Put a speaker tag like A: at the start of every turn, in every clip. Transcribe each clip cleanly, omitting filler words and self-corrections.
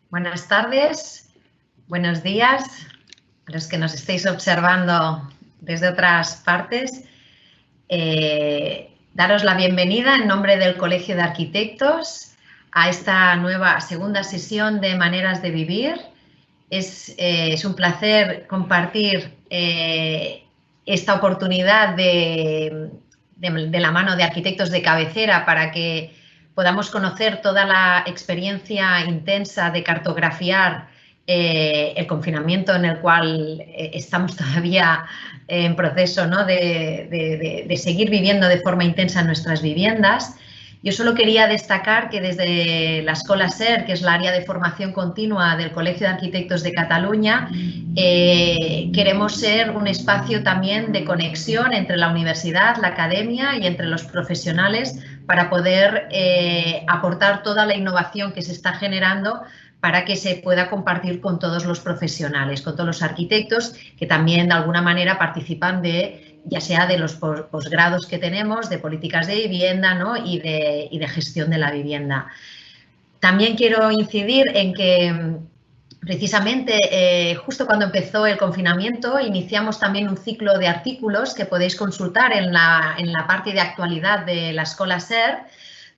A: Buenas tardes, buenos días a los que nos estéis observando desde otras partes. Daros la bienvenida en nombre del Colegio de Arquitectos a esta nueva segunda sesión de Maneras de Vivir. Es un placer compartir esta oportunidad de la mano de arquitectos de cabecera para que podamos conocer toda la experiencia intensa de cartografiar el confinamiento en el cual estamos todavía en proceso, ¿no?, de seguir viviendo de forma intensa en nuestras viviendas. Yo solo quería destacar que desde la Escola SER, que es la área de formación continua del Colegio de Arquitectos de Cataluña, queremos ser un espacio también de conexión entre la universidad, la academia y entre los profesionales para poder aportar toda la innovación que se está generando para que se pueda compartir con todos los profesionales, con todos los arquitectos que también de alguna manera participan ya sea de los posgrados que tenemos, de políticas de vivienda, ¿no?, y de gestión de la vivienda. También quiero incidir en que precisamente justo cuando empezó el confinamiento iniciamos también un ciclo de artículos que podéis consultar en la parte de actualidad de la Escola SER,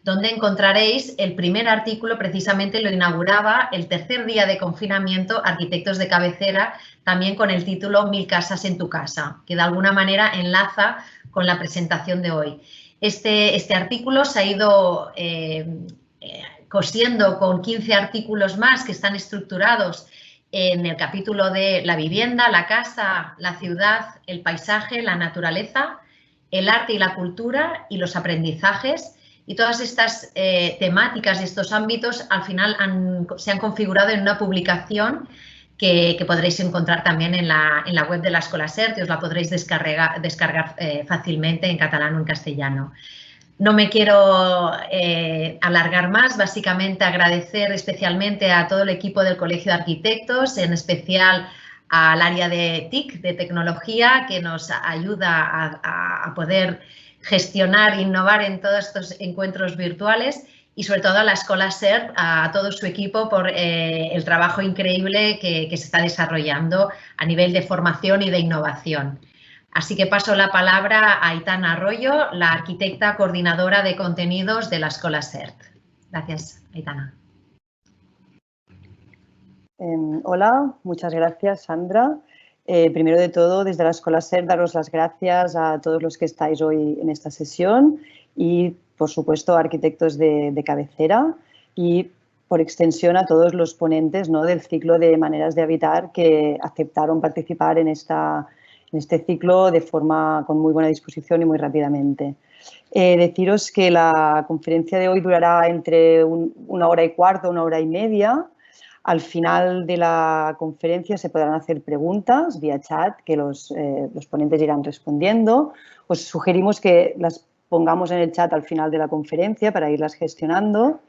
A: donde encontraréis el primer artículo, precisamente lo inauguraba el tercer día de confinamiento, Arquitectos de Cabecera, también con el título 1000 casas en tu casa, que de alguna manera enlaza con la presentación de hoy. Este artículo se ha ido cosiendo con 15 artículos más que están estructurados en el capítulo de la vivienda, la casa, la ciudad, el paisaje, la naturaleza, el arte y la cultura y los aprendizajes. Y todas estas temáticas y estos ámbitos al final se han configurado en una publicación que podréis encontrar también en la web de la Escola SER, que os la podréis descargar fácilmente en catalán o en castellano. No me quiero alargar más, básicamente agradecer especialmente a todo el equipo del Colegio de Arquitectos, en especial al área de TIC, de tecnología, que nos ayuda a poder gestionar e innovar en todos estos encuentros virtuales, y sobre todo a la Escola SER, a todo su equipo por el trabajo increíble que se está desarrollando a nivel de formación y de innovación. Así que paso la palabra a Aitana Arroyo, la arquitecta coordinadora de contenidos de la Escola SER. Gracias, Aitana.
B: Hola, muchas gracias, Sandra. Primero de todo, desde la Escola SER, daros las gracias a todos los que estáis hoy en esta sesión y, por supuesto, a arquitectos de cabecera y, por extensión, a todos los ponentes, ¿no?, del ciclo de Maneras de Habitar que aceptaron participar en este ciclo de forma con muy buena disposición y muy rápidamente. Deciros que la conferencia de hoy durará entre 1 hora y cuarto, 1 hora y media. Al final de la conferencia se podrán hacer preguntas vía chat que los ponentes irán respondiendo. Os sugerimos que las pongamos en el chat al final de la conferencia para irlas gestionando.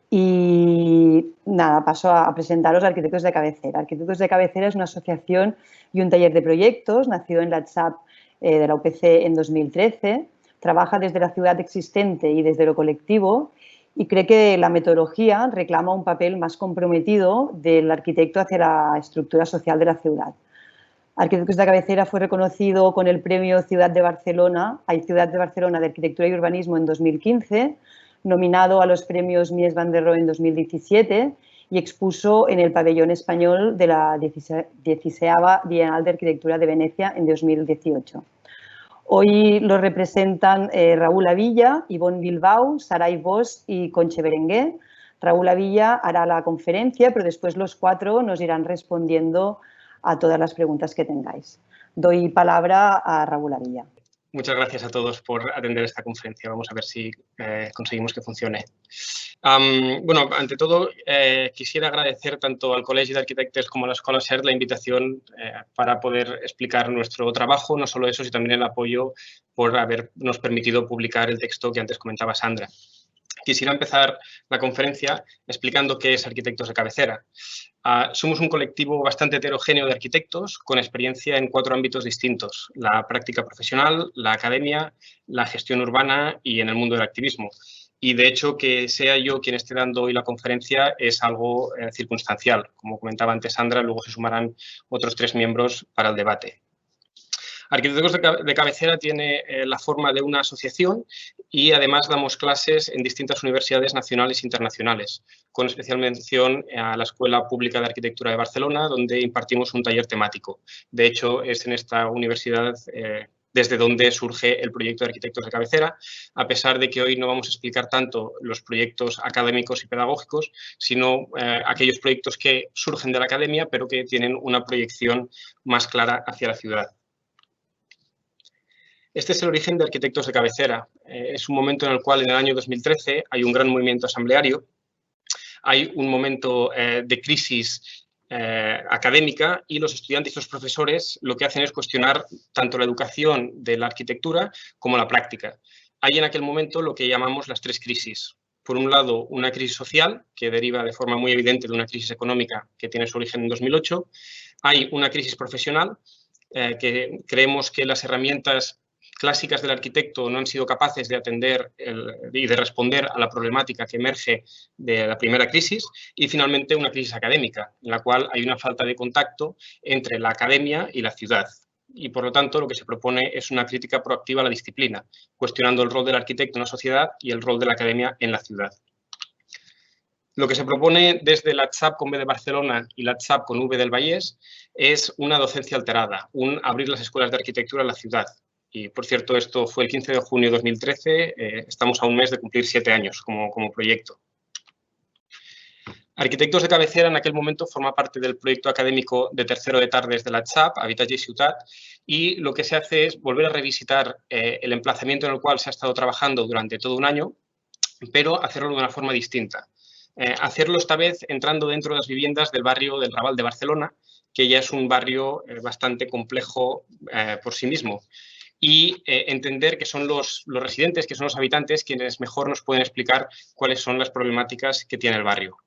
B: Y nada, paso a presentaros a Arquitectos de Cabecera. Arquitectos de Cabecera es una asociación y un taller de proyectos nacido en la CHAP de la UPC en 2013. Trabaja desde la ciudad existente y desde lo colectivo y cree que la metodología reclama un papel más comprometido del arquitecto hacia la estructura social de la ciudad. Arquitectos de Cabecera fue reconocido con el premio Ciudad de Barcelona de Arquitectura y Urbanismo en 2015, nominado a los premios Mies van der Rohe en 2017 y expuso en el pabellón español de la 16ª Bienal de Arquitectura de Venecia en 2018. Hoy lo representan Raúl Avilla, Ivonne Bilbao, Saray Bosch y Conche Berenguer. Raúl Avilla hará la conferencia, pero después los 4 nos irán respondiendo a todas las preguntas que tengáis. Doy palabra a Raúl Avilla.
C: Muchas gracias a todos por atender esta conferencia. Vamos a ver si conseguimos que funcione. Bueno, ante todo, quisiera agradecer tanto al Colegio de Arquitectos como a la Escola SER la invitación para poder explicar nuestro trabajo, no solo eso, sino también el apoyo por habernos permitido publicar el texto que antes comentaba Sandra. Quisiera empezar la conferencia explicando qué es Arquitectos de Cabecera. Somos un colectivo bastante heterogéneo de arquitectos con experiencia en 4 ámbitos distintos: la práctica profesional, la academia, la gestión urbana y en el mundo del activismo. Y, de hecho, que sea yo quien esté dando hoy la conferencia es algo circunstancial. Como comentaba antes Sandra, luego se sumarán otros 3 miembros para el debate. Arquitectos de Cabecera tiene la forma de una asociación y además damos clases en distintas universidades nacionales e internacionales, con especial mención a la Escuela Pública de Arquitectura de Barcelona, donde impartimos un taller temático. De hecho, es en esta universidad desde donde surge el proyecto de Arquitectos de Cabecera, a pesar de que hoy no vamos a explicar tanto los proyectos académicos y pedagógicos, sino aquellos proyectos que surgen de la academia, pero que tienen una proyección más clara hacia la ciudad. Este es el origen de Arquitectos de Cabecera. Es un momento en el cual, en el año 2013, hay un gran movimiento asambleario, hay un momento de crisis académica y los estudiantes y los profesores lo que hacen es cuestionar tanto la educación de la arquitectura como la práctica. Hay en aquel momento lo que llamamos las 3 crisis. Por un lado, una crisis social, que deriva de forma muy evidente de una crisis económica que tiene su origen en 2008. Hay una crisis profesional, que creemos que las herramientas clásicas del arquitecto no han sido capaces de atender y de responder a la problemática que emerge de la primera crisis. Y, finalmente, una crisis académica, en la cual hay una falta de contacto entre la academia y la ciudad. Y, por lo tanto, lo que se propone es una crítica proactiva a la disciplina, cuestionando el rol del arquitecto en la sociedad y el rol de la academia en la ciudad. Lo que se propone desde la CHAP con B de Barcelona y la CHAP con V del Vallès es una docencia alterada, un abrir las escuelas de arquitectura en la ciudad. Y, por cierto, esto fue el 15 de junio de 2013, estamos a un mes de cumplir 7 años como proyecto. Arquitectos de Cabecera en aquel momento forma parte del proyecto académico de tercero de tardes de la CHAP, Habitatge i Ciutat, y lo que se hace es volver a revisitar el emplazamiento en el cual se ha estado trabajando durante todo un año, pero hacerlo de una forma distinta. Hacerlo esta vez entrando dentro de las viviendas del barrio del Raval de Barcelona, que ya es un barrio bastante complejo por sí mismo. Y entender que son los residentes, que son los habitantes, quienes mejor nos pueden explicar cuáles son las problemáticas que tiene el barrio.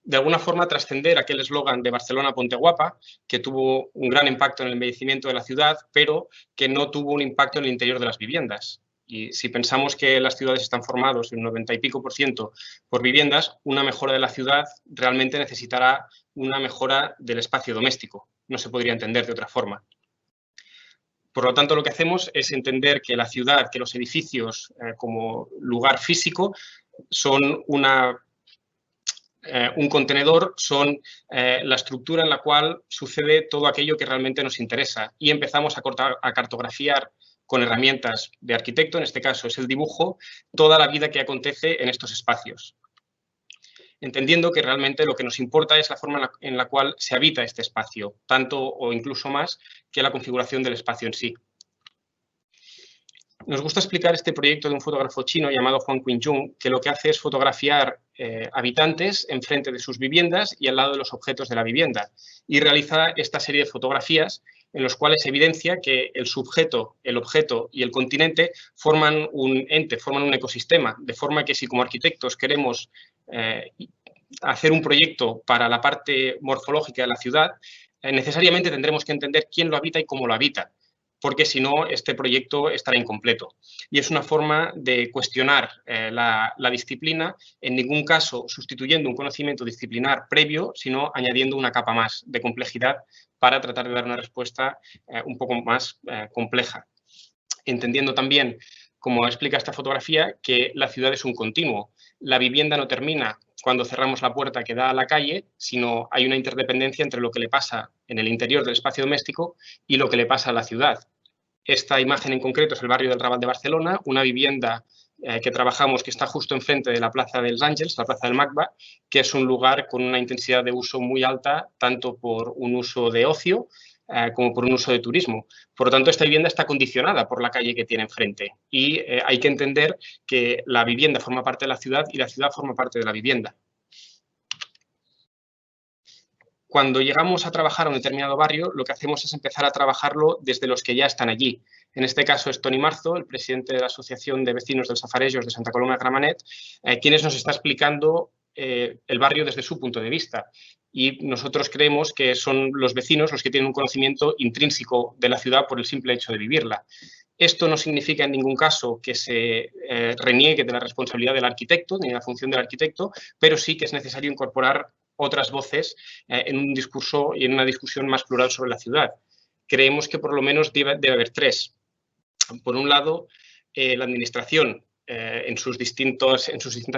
C: De alguna forma, trascender aquel eslogan de Barcelona Ponte Guapa, que tuvo un gran impacto en el embellecimiento de la ciudad, pero que no tuvo un impacto en el interior de las viviendas. Y si pensamos que las ciudades están formadas en un 90 y pico % por viviendas, una mejora de la ciudad realmente necesitará una mejora del espacio doméstico. No se podría entender de otra forma. Por lo tanto, lo que hacemos es entender que la ciudad, que los edificios como lugar físico son un contenedor, son la estructura en la cual sucede todo aquello que realmente nos interesa, y empezamos a cartografiar con herramientas de arquitecto, en este caso es el dibujo, toda la vida que acontece en estos espacios, entendiendo que realmente lo que nos importa es la forma en la cual se habita este espacio, tanto o incluso más que la configuración del espacio en sí. Nos gusta explicar este proyecto de un fotógrafo chino llamado Huang Qinjun, que lo que hace es fotografiar habitantes enfrente de sus viviendas y al lado de los objetos de la vivienda, y realiza esta serie de fotografías en los cuales evidencia que el sujeto, el objeto y el continente forman un ente, forman un ecosistema, de forma que si como arquitectos queremos hacer un proyecto para la parte morfológica de la ciudad, necesariamente tendremos que entender quién lo habita y cómo lo habita, porque si no, este proyecto estará incompleto. Y es una forma de cuestionar la disciplina, en ningún caso sustituyendo un conocimiento disciplinar previo, sino añadiendo una capa más de complejidad para tratar de dar una respuesta un poco más compleja. Entendiendo también, como explica esta fotografía, que la ciudad es un continuo. La vivienda no termina cuando cerramos la puerta que da a la calle, sino hay una interdependencia entre lo que le pasa en el interior del espacio doméstico y lo que le pasa a la ciudad. Esta imagen en concreto es el barrio del Raval de Barcelona, una vivienda que trabajamos que está justo enfrente de la Plaza dels Àngels, la Plaza del Macba, que es un lugar con una intensidad de uso muy alta, tanto por un uso de ocio como por un uso de turismo. Por lo tanto, esta vivienda está condicionada por la calle que tiene enfrente, y hay que entender que la vivienda forma parte de la ciudad y la ciudad forma parte de la vivienda. Cuando llegamos a trabajar a un determinado barrio, lo que hacemos es empezar a trabajarlo desde los que ya están allí. En este caso es Toni Marzo, el presidente de la Asociación de Vecinos del Safarellos de Santa Coloma de Gramenet, quien nos está explicando el barrio desde su punto de vista. Y nosotros creemos que son los vecinos los que tienen un conocimiento intrínseco de la ciudad por el simple hecho de vivirla. Esto no significa en ningún caso que se reniegue de la responsabilidad del arquitecto, ni de la función del arquitecto, pero sí que es necesario incorporar otras voces en un discurso y en una discusión más plural sobre la ciudad. Creemos que por lo menos debe haber tres. Por un lado, la administración en sus distintas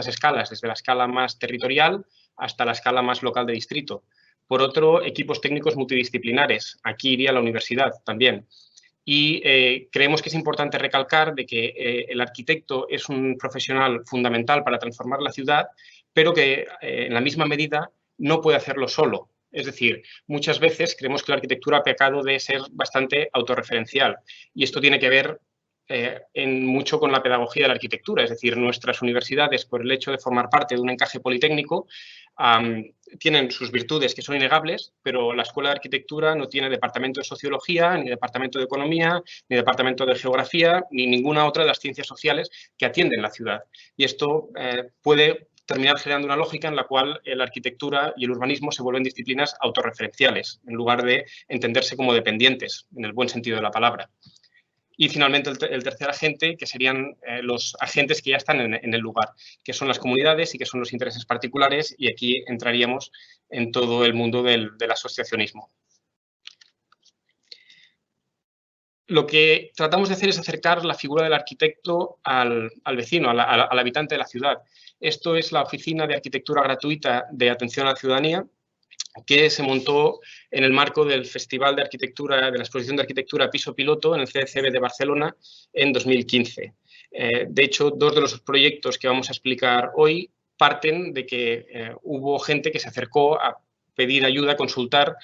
C: escalas, desde la escala más territorial hasta la escala más local de distrito. Por otro, equipos técnicos multidisciplinares. Aquí iría la universidad también. Y creemos que es importante recalcar de que el arquitecto es un profesional fundamental para transformar la ciudad, pero que en la misma medida no puede hacerlo solo. Es decir, muchas veces creemos que la arquitectura ha pecado de ser bastante autorreferencial y esto tiene que ver mucho con la pedagogía de la arquitectura. Es decir, nuestras universidades, por el hecho de formar parte de un encaje politécnico, tienen sus virtudes que son innegables, pero la Escuela de Arquitectura no tiene departamento de Sociología, ni departamento de Economía, ni departamento de Geografía, ni ninguna otra de las ciencias sociales que atienden la ciudad. Y esto puede terminar generando una lógica en la cual la arquitectura y el urbanismo se vuelven disciplinas autorreferenciales, en lugar de entenderse como dependientes, en el buen sentido de la palabra. Y finalmente el tercer agente, que serían los agentes que ya están en el lugar, que son las comunidades y que son los intereses particulares, y aquí entraríamos en todo el mundo del asociacionismo. Lo que tratamos de hacer es acercar la figura del arquitecto al vecino, al habitante de la ciudad. Esto es la Oficina de Arquitectura Gratuita de Atención a la Ciudadanía, que se montó en el marco del Festival de Arquitectura, de la Exposición de Arquitectura Piso Piloto en el CCB de Barcelona en 2015. De hecho, dos de los proyectos que vamos a explicar hoy parten de que hubo gente que se acercó a pedir ayuda, a consultar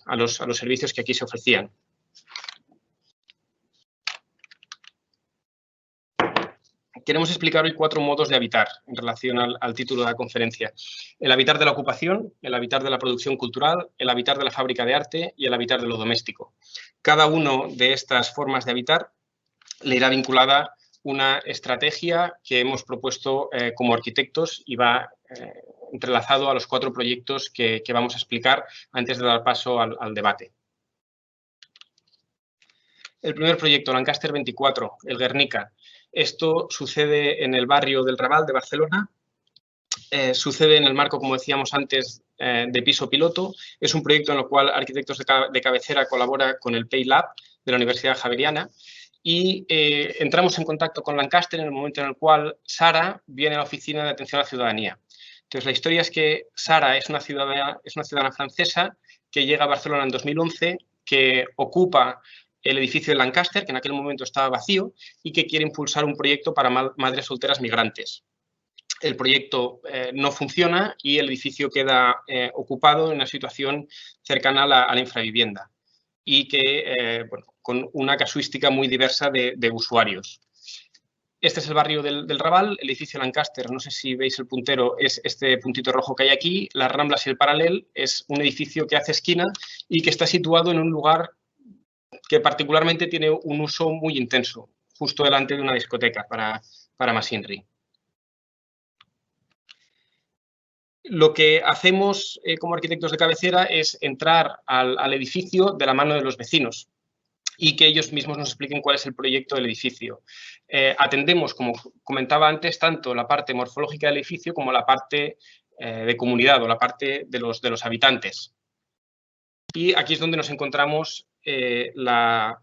C: a los servicios que aquí se ofrecían. Queremos explicar hoy 4 modos de habitar en relación al título de la conferencia. El habitar de la ocupación, el habitar de la producción cultural, el habitar de la fábrica de arte y el habitar de lo doméstico. Cada una de estas formas de habitar le irá vinculada una estrategia que hemos propuesto como arquitectos y va entrelazado a los 4 proyectos que vamos a explicar antes de dar paso al debate. El primer proyecto, Lancaster 24, el Guernica. Esto sucede en el barrio del Raval de Barcelona. Sucede en el marco, como decíamos antes, de Piso Piloto. Es un proyecto en el cual Arquitectos de Cabecera colabora con el PEI Lab de la Universidad Javeriana. Y entramos en contacto con Lancaster en el momento en el cual Sara viene a la Oficina de Atención a la Ciudadanía. Entonces, la historia es que Sara es una ciudadana francesa que llega a Barcelona en 2011, que ocupa el edificio de Lancaster, que en aquel momento estaba vacío, y que quiere impulsar un proyecto para madres solteras migrantes. El proyecto no funciona y el edificio queda ocupado en una situación cercana a la infravivienda y que, bueno, con una casuística muy diversa de usuarios. Este es el barrio del Raval, el edificio Lancaster, no sé si veis el puntero, es este puntito rojo que hay aquí. Las Ramblas y el Paralel es un edificio que hace esquina y que está situado en un lugar que particularmente tiene un uso muy intenso, justo delante de una discoteca para Masinri. Lo que hacemos como arquitectos de cabecera es entrar al edificio de la mano de los vecinos y que ellos mismos nos expliquen cuál es el proyecto del edificio. Atendemos, como comentaba antes, tanto la parte morfológica del edificio como la parte de comunidad o la parte de los habitantes. Y aquí es donde nos encontramos la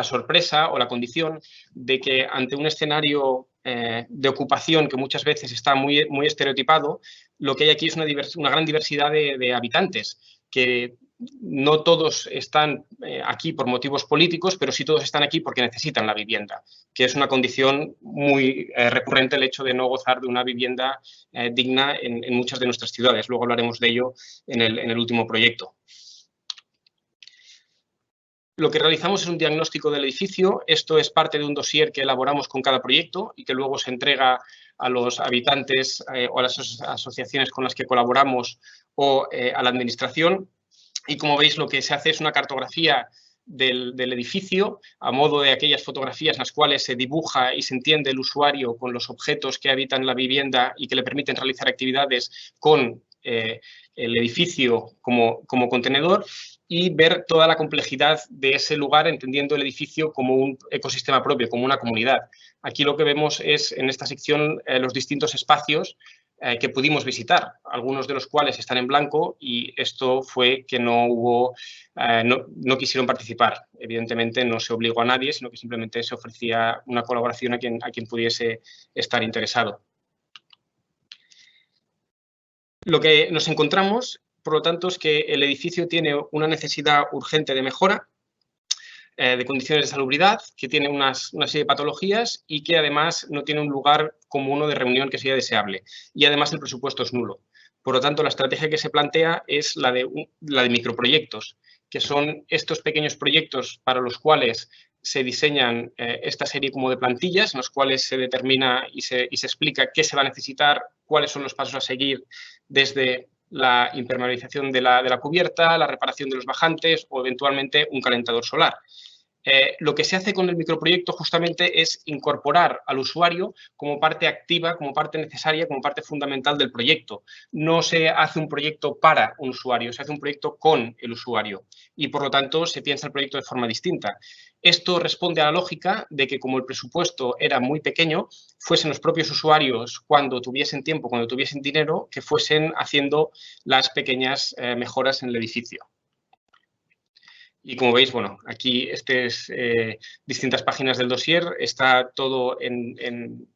C: sorpresa o la condición de que ante un escenario de ocupación que muchas veces está muy estereotipado, lo que hay aquí es una gran diversidad de habitantes, que no todos están aquí por motivos políticos, pero sí todos están aquí porque necesitan la vivienda, que es una condición muy recurrente el hecho de no gozar de una vivienda digna en muchas de nuestras ciudades. Luego hablaremos de ello en el último proyecto. Lo que realizamos es un diagnóstico del edificio. Esto es parte de un dossier que elaboramos con cada proyecto y que luego se entrega a los habitantes o a las asociaciones con las que colaboramos o a la administración. Y como veis, lo que se hace es una cartografía del edificio a modo de aquellas fotografías en las cuales se dibuja y se entiende el usuario con los objetos que habitan la vivienda y que le permiten realizar actividades con el edificio como contenedor, y ver toda la complejidad de ese lugar, entendiendo el edificio como un ecosistema propio, como una comunidad. Aquí lo que vemos es, en esta sección, los distintos espacios que pudimos visitar, algunos de los cuales están en blanco, y esto fue que no quisieron participar. Evidentemente no se obligó a nadie, sino que simplemente se ofrecía una colaboración a quien pudiese estar interesado. Lo que nos encontramos, por lo tanto, es que el edificio tiene una necesidad urgente de mejora, de condiciones de salubridad, que tiene una serie de patologías y que además no tiene un lugar como uno de reunión que sería deseable. Y además el presupuesto es nulo. Por lo tanto, la estrategia que se plantea es la de microproyectos, que son estos pequeños proyectos para los cuales se diseñan esta serie como de plantillas, en los cuales se determina y se explica qué se va a necesitar, cuáles son los pasos a seguir desde la impermeabilización de la cubierta, la reparación de los bajantes o eventualmente un calentador solar. Lo que se hace con el microproyecto justamente es incorporar al usuario como parte activa, como parte necesaria, como parte fundamental del proyecto. No se hace un proyecto para un usuario, se hace un proyecto con el usuario y, por lo tanto, se piensa el proyecto de forma distinta. Esto responde a la lógica de que, como el presupuesto era muy pequeño, fuesen los propios usuarios, cuando tuviesen tiempo, cuando tuviesen dinero, que fuesen haciendo las pequeñas mejoras en el edificio. Y como veis, bueno, aquí distintas páginas del dossier, está todo en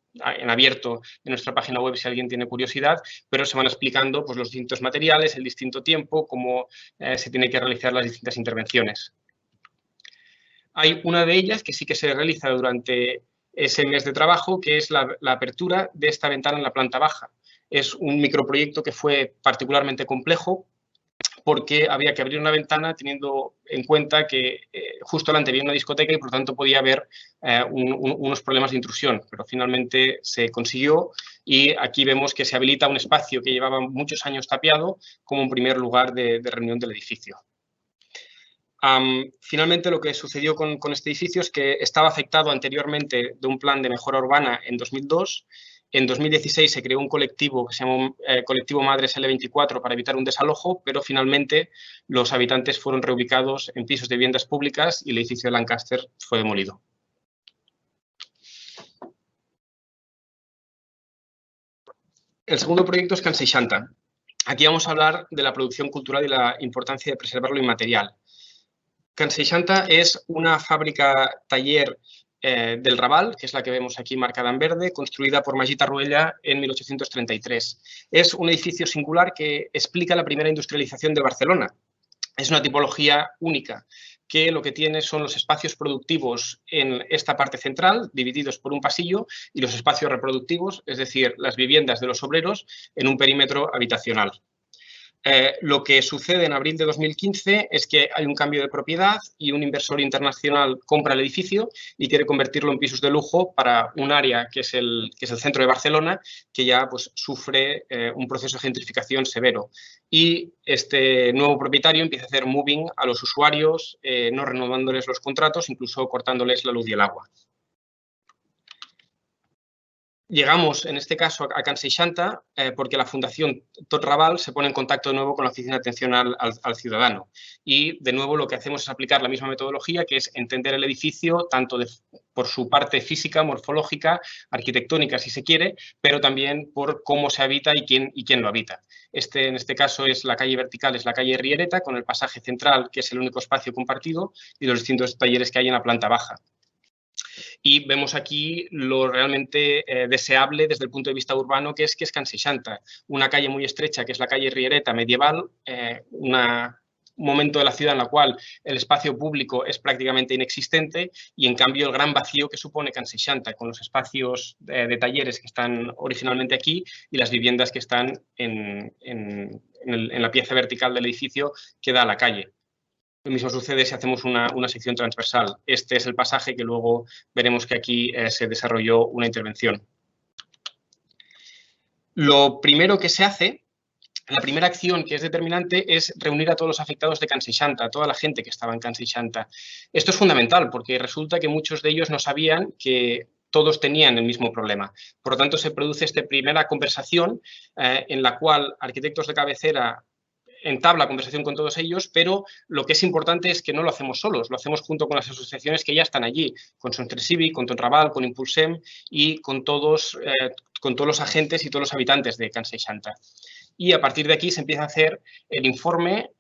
C: abierto en nuestra página web si alguien tiene curiosidad, pero se van explicando pues, los distintos materiales, el distinto tiempo, cómo se tiene que realizar las distintas intervenciones. Hay una de ellas que sí que se realiza durante ese mes de trabajo, que es la apertura de esta ventana en la planta baja. Es un microproyecto que fue particularmente complejo, porque había que abrir una ventana teniendo en cuenta que justo delante había una discoteca y, por lo tanto, podía haber unos problemas de intrusión. Pero finalmente se consiguió y aquí vemos que se habilita un espacio que llevaba muchos años tapiado como un primer lugar de reunión del edificio. Finalmente, lo que sucedió con este edificio es que estaba afectado anteriormente de un plan de mejora urbana en 2002. En 2016 se creó un colectivo que se llamó Colectivo Madres L24 para evitar un desalojo, pero finalmente los habitantes fueron reubicados en pisos de viviendas públicas y el edificio de Lancaster fue demolido. El segundo proyecto es Can Seixanta. Aquí vamos a hablar de la producción cultural y la importancia de preservar lo inmaterial. Can Seixanta es una fábrica-taller del Raval, que es la que vemos aquí marcada en verde, construida por Magí Tarruella en 1833. Es un edificio singular que explica la primera industrialización de Barcelona. Es una tipología única, que lo que tiene son los espacios productivos en esta parte central, divididos por un pasillo, y los espacios reproductivos, es decir, las viviendas de los obreros, en un perímetro habitacional. Lo que sucede en abril de 2015 es que hay un cambio de propiedad y un inversor internacional compra el edificio y quiere convertirlo en pisos de lujo para un área que es el centro de Barcelona, que ya pues, sufre un proceso de gentrificación severo. Y este nuevo propietario empieza a hacer moving a los usuarios, no renovándoles los contratos, incluso cortándoles la luz y el agua. Llegamos, en este caso, a Can Seixanta porque la Fundación Tot Raval se pone en contacto de nuevo con la Oficina de Atención al Ciudadano. Y, de nuevo, lo que hacemos es aplicar la misma metodología, que es entender el edificio tanto por su parte física, morfológica, arquitectónica, si se quiere, pero también por cómo se habita y quién lo habita. En este caso, es la calle vertical, es la calle Riereta, con el pasaje central, que es el único espacio compartido, y los distintos talleres que hay en la planta baja. Y vemos aquí lo realmente deseable desde el punto de vista urbano, que es Can Seixanta, una calle muy estrecha, que es la calle Riereta medieval, un momento de la ciudad en la cual el espacio público es prácticamente inexistente y, en cambio, el gran vacío que supone Can Seixanta, con los espacios de talleres que están originalmente aquí y las viviendas que están en la pieza vertical del edificio que da a la calle. Lo mismo sucede si hacemos una sección transversal. Este es el pasaje que luego veremos que aquí se desarrolló una intervención. Lo primero que se hace La primera acción que es determinante es reunir a todos los afectados de Can Seixanta, a toda la gente que estaba en Can Seixanta. Esto es fundamental porque resulta que muchos de ellos no sabían que todos tenían el mismo problema. Por lo tanto, se produce esta primera conversación en la cual arquitectos de cabecera entabla conversación con todos ellos, pero lo que es importante es que no lo hacemos solos, lo hacemos junto con las asociaciones que ya están allí, con Sonstrecivi, con Tonraval, con Impulsem y con todos los agentes y todos los habitantes de Can Seixanta. Y a partir de aquí se empieza a hacer el informe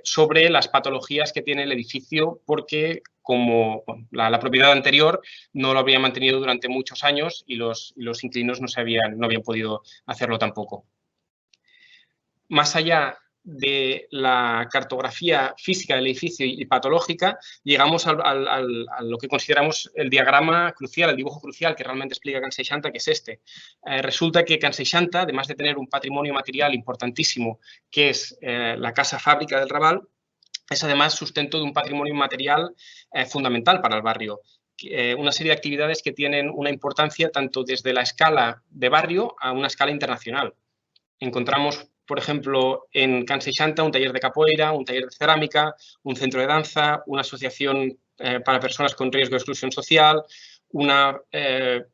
C: sobre las patologías que tiene el edificio, porque como la propiedad anterior no lo había mantenido durante muchos años y los inquilinos no habían podido hacerlo tampoco. Más allá de la cartografía física del edificio y patológica, llegamos a lo que consideramos el diagrama crucial, el dibujo crucial que realmente explica Can Seixanta, que es este. Resulta que Can Seixanta, además de tener un patrimonio material importantísimo, que es la casa fábrica del Raval, es además sustento de un patrimonio material fundamental para el barrio. Una serie de actividades que tienen una importancia tanto desde la escala de barrio a una escala internacional. Encontramos, por ejemplo, en Can Seixanta un taller de capoeira, un taller de cerámica, un centro de danza, una asociación para personas con riesgo de exclusión social, una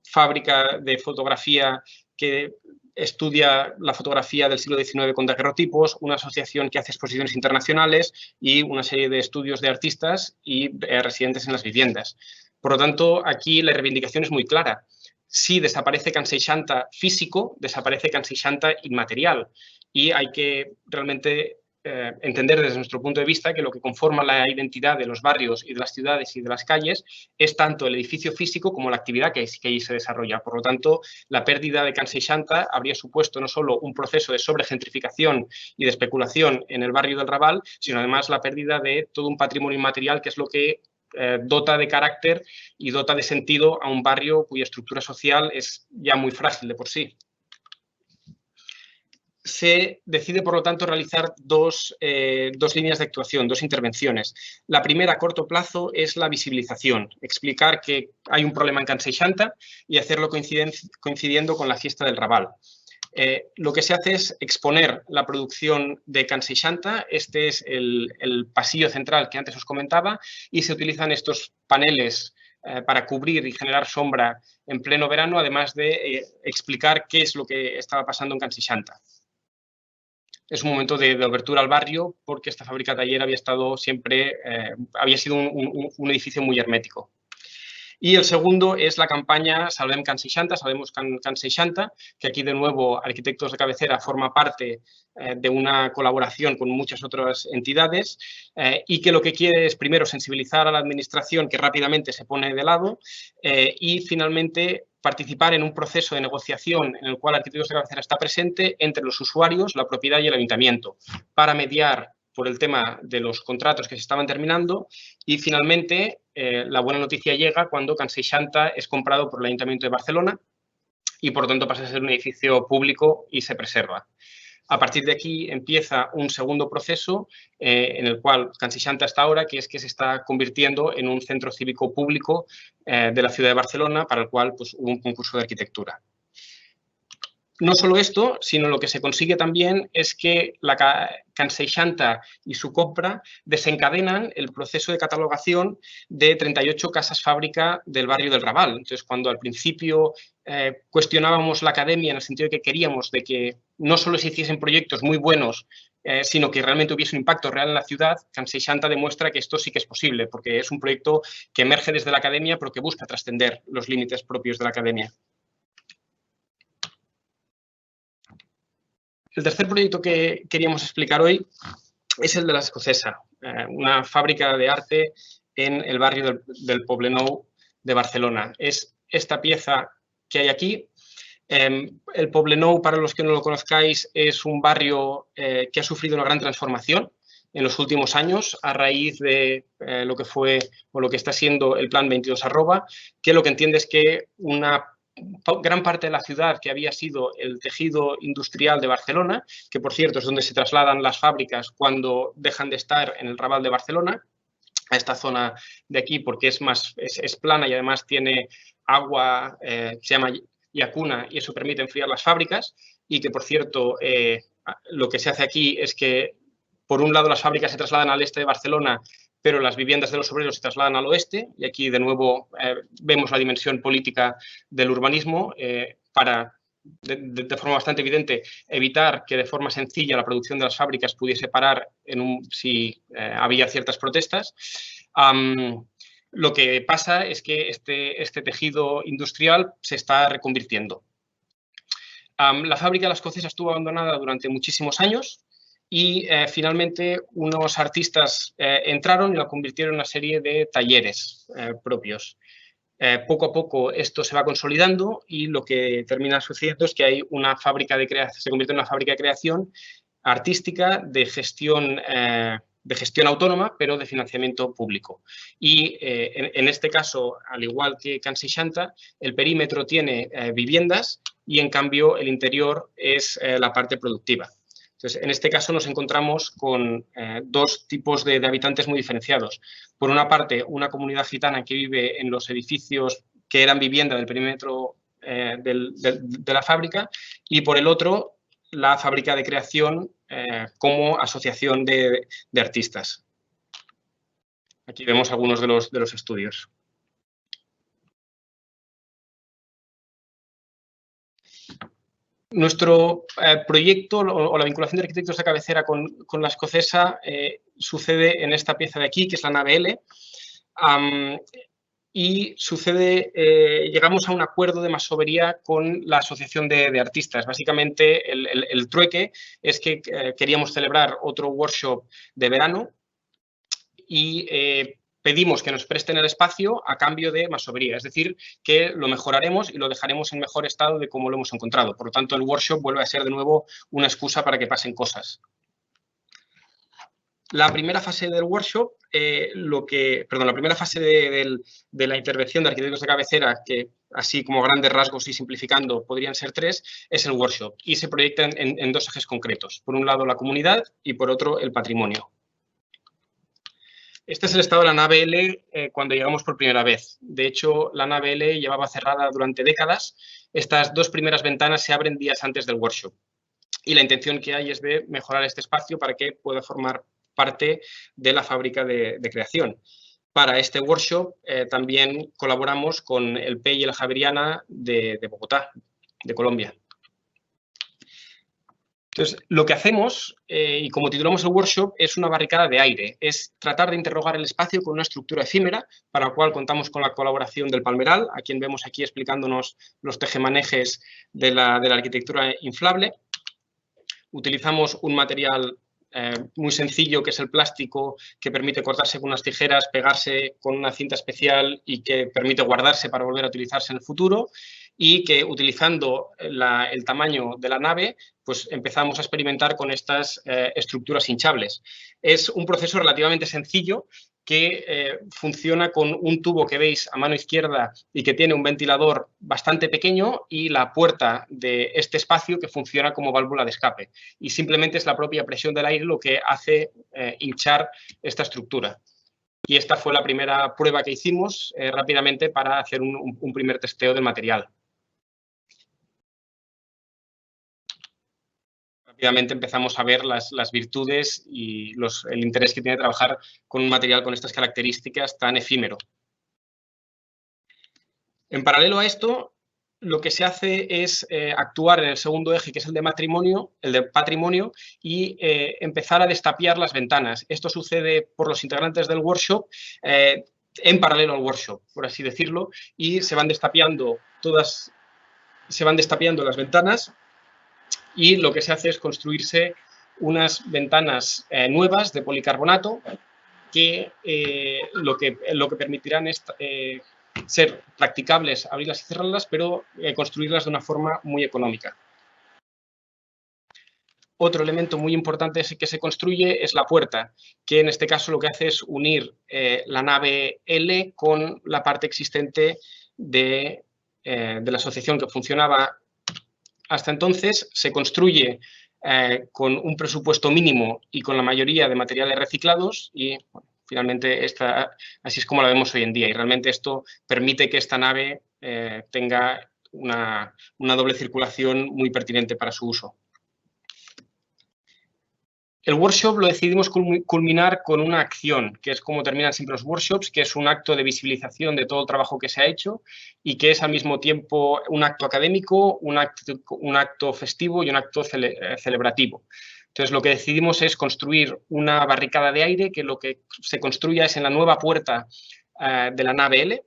C: fábrica de fotografía que estudia la fotografía del siglo XIX con daguerrotipos, una asociación que hace exposiciones internacionales y una serie de estudios de artistas y residentes en las viviendas. Por lo tanto, aquí la reivindicación es muy clara. Si desaparece Can Seixanta físico, desaparece Can Seixanta inmaterial. Y hay que realmente entender desde nuestro punto de vista que lo que conforma la identidad de los barrios y de las ciudades y de las calles es tanto el edificio físico como la actividad que allí se desarrolla. Por lo tanto, la pérdida de Can Seixanta habría supuesto no solo un proceso de sobregentrificación y de especulación en el barrio del Raval, sino además la pérdida de todo un patrimonio inmaterial que es lo que dota de carácter y dota de sentido a un barrio cuya estructura social es ya muy frágil de por sí. Se decide, por lo tanto, realizar dos líneas de actuación, dos intervenciones. La primera, a corto plazo, es la visibilización, explicar que hay un problema en Can Seixanta y hacerlo coincidiendo con la fiesta del Raval. Lo que se hace es exponer la producción de Can Seixanta. Este es el pasillo central que antes os comentaba y se utilizan estos paneles para cubrir y generar sombra en pleno verano, además de explicar qué es lo que estaba pasando en Can Seixanta. Es un momento de apertura al barrio porque esta fábrica taller había estado siempre, había sido un edificio muy hermético. Y el segundo es la campaña Salvem Can Seixanta, Salvemos Can Seixanta, que aquí de nuevo Arquitectos de Cabecera forma parte de una colaboración con muchas otras entidades y que lo que quiere es primero sensibilizar a la administración que rápidamente se pone de lado y finalmente participar en un proceso de negociación en el cual Arquitectos de Cabecera está presente entre los usuarios, la propiedad y el ayuntamiento para mediar por el tema de los contratos que se estaban terminando y finalmente la buena noticia llega cuando Can Seixanta es comprado por el Ayuntamiento de Barcelona y por lo tanto pasa a ser un edificio público y se preserva. A partir de aquí empieza un segundo proceso en el cual Can Seixanta está ahora, que es que se está convirtiendo en un centro cívico público de la ciudad de Barcelona para el cual pues, hubo un concurso de arquitectura. No solo esto, sino lo que se consigue también es que la Can Seixanta y su compra desencadenan el proceso de catalogación de 38 casas fábrica del barrio del Raval. Entonces, cuando al principio cuestionábamos la academia en el sentido de que queríamos de que no solo se hiciesen proyectos muy buenos, sino que realmente hubiese un impacto real en la ciudad, Can Seixanta demuestra que esto sí que es posible, porque es un proyecto que emerge desde la academia, pero que busca trascender los límites propios de la academia. El tercer proyecto que queríamos explicar hoy es el de la Escocesa, una fábrica de arte en el barrio del Poblenou de Barcelona. Es esta pieza que hay aquí. El Poblenou, para los que no lo conozcáis, es un barrio que ha sufrido una gran transformación en los últimos años a raíz de lo que fue o lo que está siendo el Plan 22@, que lo que entiende es que una gran parte de la ciudad que había sido el tejido industrial de Barcelona, que por cierto es donde se trasladan las fábricas cuando dejan de estar en el Raval de Barcelona, a esta zona de aquí porque es plana y además tiene agua que se llama llacuna y eso permite enfriar las fábricas y que por cierto lo que se hace aquí es que, por un lado, las fábricas se trasladan al este de Barcelona, pero las viviendas de los obreros se trasladan al oeste. Y aquí, de nuevo, vemos la dimensión política del urbanismo para, de forma bastante evidente, evitar que de forma sencilla la producción de las fábricas pudiese parar si había ciertas protestas. Lo que pasa es que este tejido industrial se está reconvirtiendo. La fábrica de La Escocesa estuvo abandonada durante muchísimos años y finalmente unos artistas entraron y la convirtieron en una serie de talleres propios. Poco a poco esto se va consolidando y lo que termina sucediendo es que hay una fábrica de creación, se convierte en una fábrica de creación artística de gestión autónoma, pero de financiamiento público. Y en este caso, al igual que Can Seixanta, el perímetro tiene viviendas y en cambio el interior es la parte productiva. Entonces, en este caso nos encontramos con dos tipos de habitantes muy diferenciados. Por una parte, una comunidad gitana que vive en los edificios que eran vivienda del perímetro de la fábrica, y por el otro, la fábrica de creación como asociación de artistas. Aquí vemos algunos de los estudios. Nuestro proyecto o la vinculación de arquitectos de cabecera con La Escocesa sucede en esta pieza de aquí, que es la nave L. Y llegamos a un acuerdo de masovería con la Asociación de Artistas. Básicamente, el trueque es que queríamos celebrar otro workshop de verano y pedimos que nos presten el espacio a cambio de masovería, es decir, que lo mejoraremos y lo dejaremos en mejor estado de cómo lo hemos encontrado. Por lo tanto, el workshop vuelve a ser de nuevo una excusa para que pasen cosas. La primera fase del workshop, la primera fase de la intervención de arquitectos de cabecera, que así como grandes rasgos y simplificando podrían ser tres, es el workshop y se proyecta en dos ejes concretos. Por un lado, la comunidad y por otro, el patrimonio. Este es el estado de la nave L cuando llegamos por primera vez. De hecho, la nave L llevaba cerrada durante décadas. Estas dos primeras ventanas se abren días antes del workshop. Y la intención que hay es de mejorar este espacio para que pueda formar parte de la fábrica de creación. Para este workshop también colaboramos con el PEI y la Javeriana de Bogotá, de Colombia. Entonces, lo que hacemos, y como titulamos el workshop, es una barricada de aire. Es tratar de interrogar el espacio con una estructura efímera, para la cual contamos con la colaboración del Palmeral, a quien vemos aquí explicándonos los tejemanejes de la arquitectura inflable. Utilizamos un material muy sencillo, que es el plástico, que permite cortarse con unas tijeras, pegarse con una cinta especial y que permite guardarse para volver a utilizarse en el futuro, y que utilizando el tamaño de la nave, pues empezamos a experimentar con estas estructuras hinchables. Es un proceso relativamente sencillo que funciona con un tubo que veis a mano izquierda y que tiene un ventilador bastante pequeño y la puerta de este espacio que funciona como válvula de escape. Y simplemente es la propia presión del aire lo que hace hinchar esta estructura. Y esta fue la primera prueba que hicimos rápidamente para hacer un primer testeo del material. Rápidamente empezamos a ver las virtudes y el interés que tiene trabajar con un material con estas características tan efímero. En paralelo a esto, lo que se hace es actuar en el segundo eje, que es el de patrimonio, y empezar a destapiar las ventanas. Esto sucede por los integrantes del workshop en paralelo al workshop, por así decirlo, y se van destapiando las ventanas. Y lo que se hace es construirse unas ventanas nuevas de policarbonato que lo que permitirán es ser practicables, abrirlas y cerrarlas, pero construirlas de una forma muy económica. Otro elemento muy importante que se construye es la puerta, que en este caso lo que hace es unir la nave L con la parte existente de la asociación que funcionaba hasta entonces. Se construye con un presupuesto mínimo y con la mayoría de materiales reciclados y bueno, finalmente así es como la vemos hoy en día, y realmente esto permite que esta nave tenga una doble circulación muy pertinente para su uso. El workshop lo decidimos culminar con una acción, que es como terminan siempre los workshops, que es un acto de visibilización de todo el trabajo que se ha hecho y que es al mismo tiempo un acto académico, un acto festivo y un acto celebrativo. Entonces, lo que decidimos es construir una barricada de aire, que lo que se construya es en la nueva puerta de la nave L,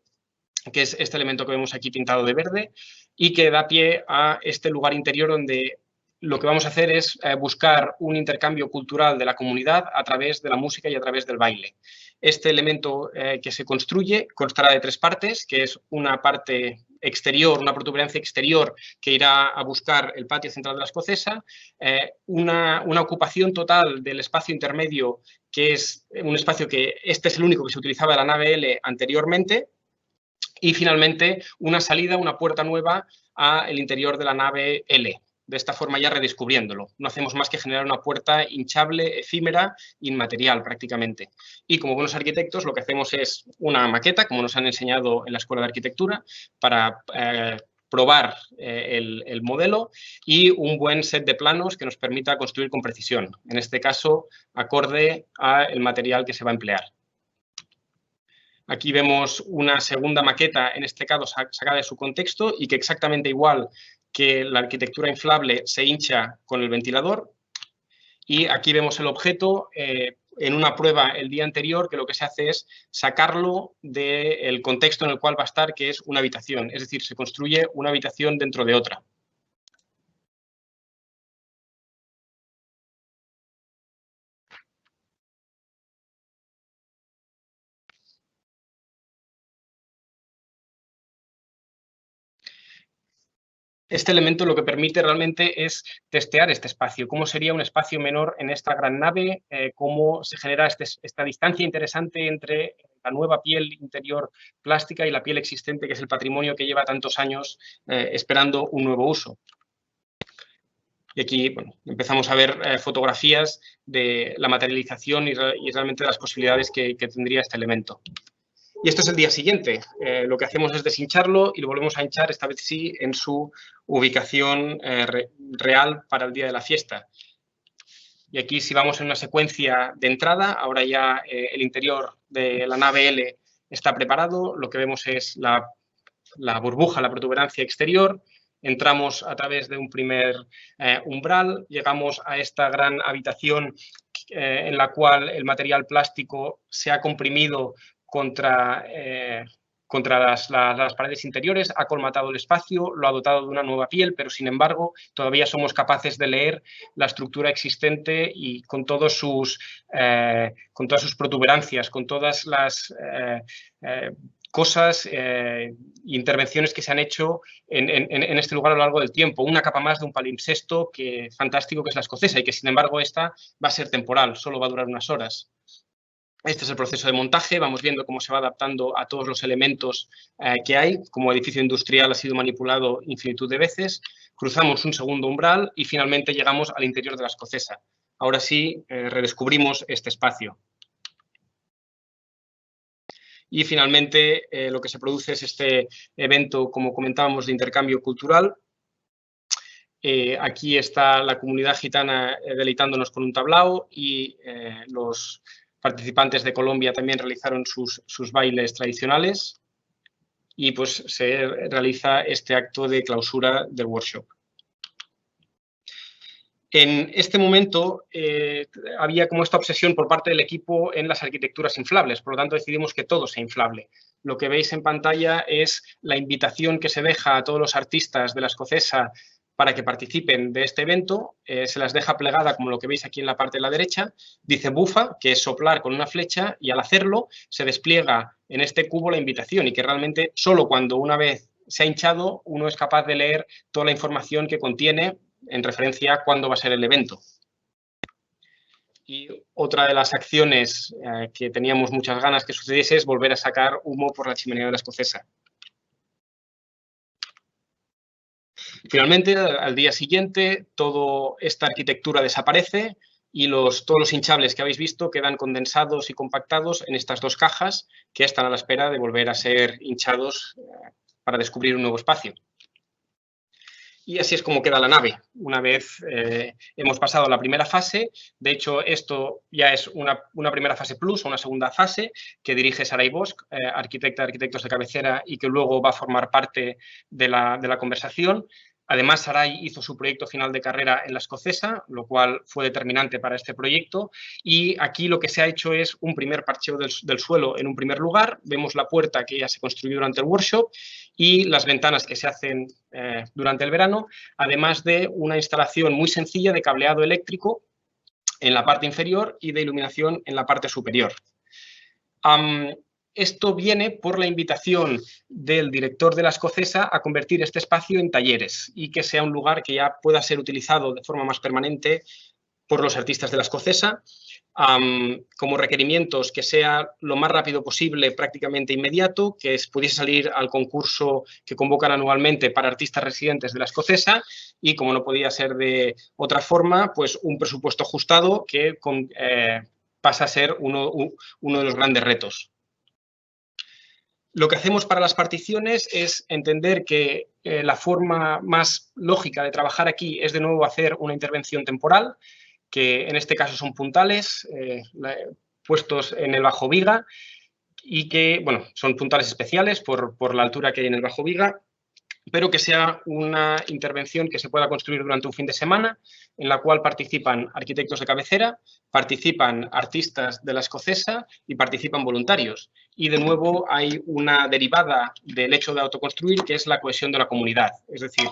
C: que es este elemento que vemos aquí pintado de verde, y que da pie a este lugar interior donde lo que vamos a hacer es buscar un intercambio cultural de la comunidad a través de la música y a través del baile. Este elemento que se construye constará de 3 partes, que es una parte exterior, una protuberancia exterior que irá a buscar el patio central de la Escocesa, una ocupación total del espacio intermedio, que es un espacio que este es el único que se utilizaba de la nave L anteriormente, y finalmente una salida, una puerta nueva al interior de la nave L. De esta forma ya redescubriéndolo. No hacemos más que generar una puerta hinchable, efímera, inmaterial prácticamente. Y como buenos arquitectos lo que hacemos es una maqueta, como nos han enseñado en la Escuela de Arquitectura, para probar el modelo, y un buen set de planos que nos permita construir con precisión. En este caso, acorde al material que se va a emplear. Aquí vemos una segunda maqueta, en este caso sacada de su contexto y que exactamente igual que la arquitectura inflable se hincha con el ventilador. Y aquí vemos el objeto en una prueba el día anterior, que lo que se hace es sacarlo del contexto en el cual va a estar, que es una habitación. Es decir, se construye una habitación dentro de otra. Este elemento lo que permite realmente es testear este espacio, cómo sería un espacio menor en esta gran nave, cómo se genera esta distancia interesante entre la nueva piel interior plástica y la piel existente, que es el patrimonio que lleva tantos años esperando un nuevo uso. Y aquí bueno, empezamos a ver fotografías de la materialización y realmente de las posibilidades que tendría este elemento. Y esto es el día siguiente. Lo que hacemos es deshincharlo y lo volvemos a hinchar, esta vez sí, en su ubicación real para el día de la fiesta. Y aquí, si vamos en una secuencia de entrada, ahora ya el interior de la nave L está preparado. Lo que vemos es la burbuja, la protuberancia exterior. Entramos a través de un primer umbral, llegamos a esta gran habitación en la cual el material plástico se ha comprimido contra las paredes interiores, ha colmatado el espacio, lo ha dotado de una nueva piel, pero sin embargo todavía somos capaces de leer la estructura existente y con todas sus protuberancias, con todas las cosas e intervenciones que se han hecho en este lugar a lo largo del tiempo. Una capa más de un palimpsesto fantástico que es la escocesa y que sin embargo esta va a ser temporal, solo va a durar unas horas. Este es el proceso de montaje, vamos viendo cómo se va adaptando a todos los elementos que hay, como edificio industrial ha sido manipulado infinitud de veces, cruzamos un segundo umbral y finalmente llegamos al interior de la escocesa. Ahora sí, redescubrimos este espacio. Y finalmente lo que se produce es este evento, como comentábamos, de intercambio cultural. Aquí está la comunidad gitana deleitándonos con un tablao y los participantes de Colombia también realizaron sus bailes tradicionales y pues se realiza este acto de clausura del workshop. En este momento había como esta obsesión por parte del equipo en las arquitecturas inflables, por lo tanto decidimos que todo sea inflable. Lo que veis en pantalla es la invitación que se deja a todos los artistas de la escocesa para que participen de este evento, se las deja plegada como lo que veis aquí en la parte de la derecha, dice bufa, que es soplar con una flecha, y al hacerlo se despliega en este cubo la invitación y que realmente solo cuando una vez se ha hinchado uno es capaz de leer toda la información que contiene en referencia a cuándo va a ser el evento. Y otra de las acciones que teníamos muchas ganas que sucediese es volver a sacar humo por la chimenea de la escocesa. Finalmente, al día siguiente, toda esta arquitectura desaparece y todos los hinchables que habéis visto quedan condensados y compactados en estas dos cajas que están a la espera de volver a ser hinchados para descubrir un nuevo espacio. Y así es como queda la nave. Una vez hemos pasado la primera fase, de hecho esto ya es una primera fase plus o una segunda fase que dirige Saray Bosch, arquitecta de arquitectos de cabecera y que luego va a formar parte de la conversación. Además, Saray hizo su proyecto final de carrera en la Escocesa, lo cual fue determinante para este proyecto. Y aquí lo que se ha hecho es un primer parcheo del suelo en un primer lugar. Vemos la puerta que ya se construyó durante el workshop y las ventanas que se hacen durante el verano, además de una instalación muy sencilla de cableado eléctrico en la parte inferior y de iluminación en la parte superior. Esto viene por la invitación del director de la Escocesa a convertir este espacio en talleres y que sea un lugar que ya pueda ser utilizado de forma más permanente por los artistas de la Escocesa, como requerimientos que sea lo más rápido posible, prácticamente inmediato, que pudiese salir al concurso que convocan anualmente para artistas residentes de la Escocesa y, como no podía ser de otra forma, pues un presupuesto ajustado que pasa a ser uno de los grandes retos. Lo que hacemos para las particiones es entender que la forma más lógica de trabajar aquí es de nuevo hacer una intervención temporal, que en este caso son puntales puestos en el bajo viga y que, bueno, son puntales especiales por la altura que hay en el bajo viga, pero que sea una intervención que se pueda construir durante un fin de semana, en la cual participan arquitectos de cabecera, participan artistas de la Escocesa y participan voluntarios. Y de nuevo hay una derivada del hecho de autoconstruir, que es la cohesión de la comunidad. Es decir,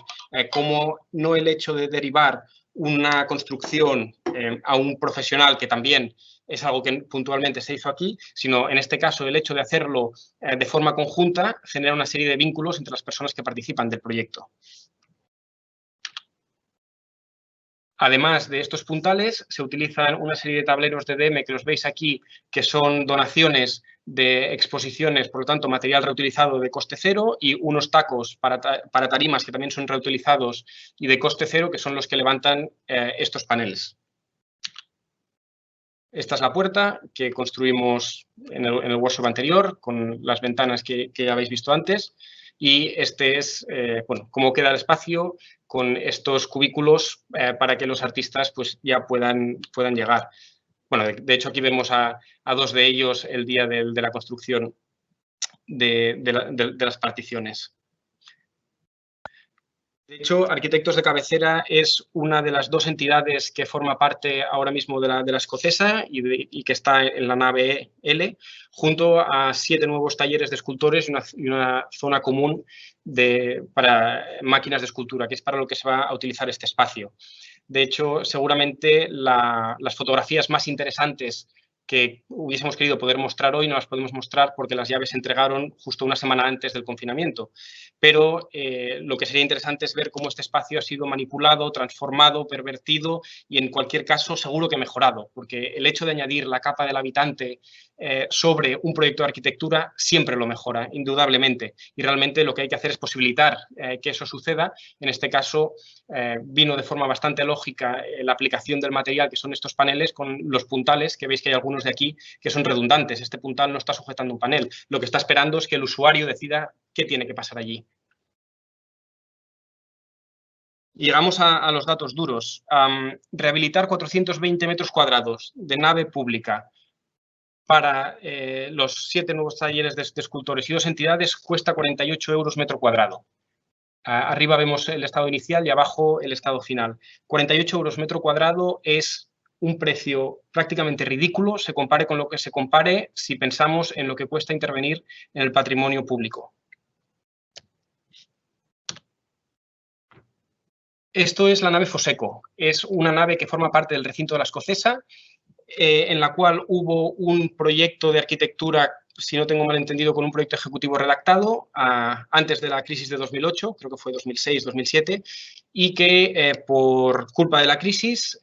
C: como no el hecho de derivar una construcción a un profesional, que también es algo que puntualmente se hizo aquí, sino en este caso el hecho de hacerlo de forma conjunta genera una serie de vínculos entre las personas que participan del proyecto. Además de estos puntales, se utilizan una serie de tableros de DM que los veis aquí, que son donaciones de exposiciones, por lo tanto, material reutilizado de coste cero, y unos tacos para tarimas que también son reutilizados y de coste cero, que son los que levantan estos paneles. Esta es la puerta que construimos en el workshop anterior, con las ventanas que ya habéis visto antes. Y este es, bueno, cómo queda el espacio con estos cubículos para que los artistas pues, ya puedan llegar. Bueno, de hecho, aquí vemos a dos de ellos el día de la construcción de las particiones. De hecho, Arquitectos de Cabecera es una de las dos entidades que forma parte ahora mismo de la Escocesa y que está en la nave L, junto a 7 nuevos talleres de escultores y una zona común para máquinas de escultura, que es para lo que se va a utilizar este espacio. De hecho, seguramente las fotografías más interesantes que hubiésemos querido poder mostrar hoy no las podemos mostrar porque las llaves se entregaron justo una semana antes del confinamiento. Pero lo que sería interesante es ver cómo este espacio ha sido manipulado, transformado, pervertido y en cualquier caso seguro que mejorado, porque el hecho de añadir la capa del habitante sobre un proyecto de arquitectura siempre lo mejora, indudablemente. Y realmente lo que hay que hacer es posibilitar que eso suceda. En este caso vino de forma bastante lógica la aplicación del material que son estos paneles con los puntales, que veis que hay algunos de aquí que son redundantes. Este puntal no está sujetando un panel. Lo que está esperando es que el usuario decida qué tiene que pasar allí. Llegamos a los datos duros. Rehabilitar 420 metros cuadrados de nave pública para los 7 nuevos talleres de escultores y 2 entidades cuesta 48 euros metro cuadrado. Arriba vemos el estado inicial y abajo el estado final. 48 euros metro cuadrado es un precio prácticamente ridículo, se compare con lo que se compare si pensamos en lo que cuesta intervenir en el patrimonio público. Esto es la nave Foseco. Es una nave que forma parte del recinto de la Escocesa, en la cual hubo un proyecto de arquitectura, si no tengo mal entendido, con un proyecto ejecutivo redactado antes de la crisis de 2008, creo que fue 2006-2007, y que por culpa de la crisis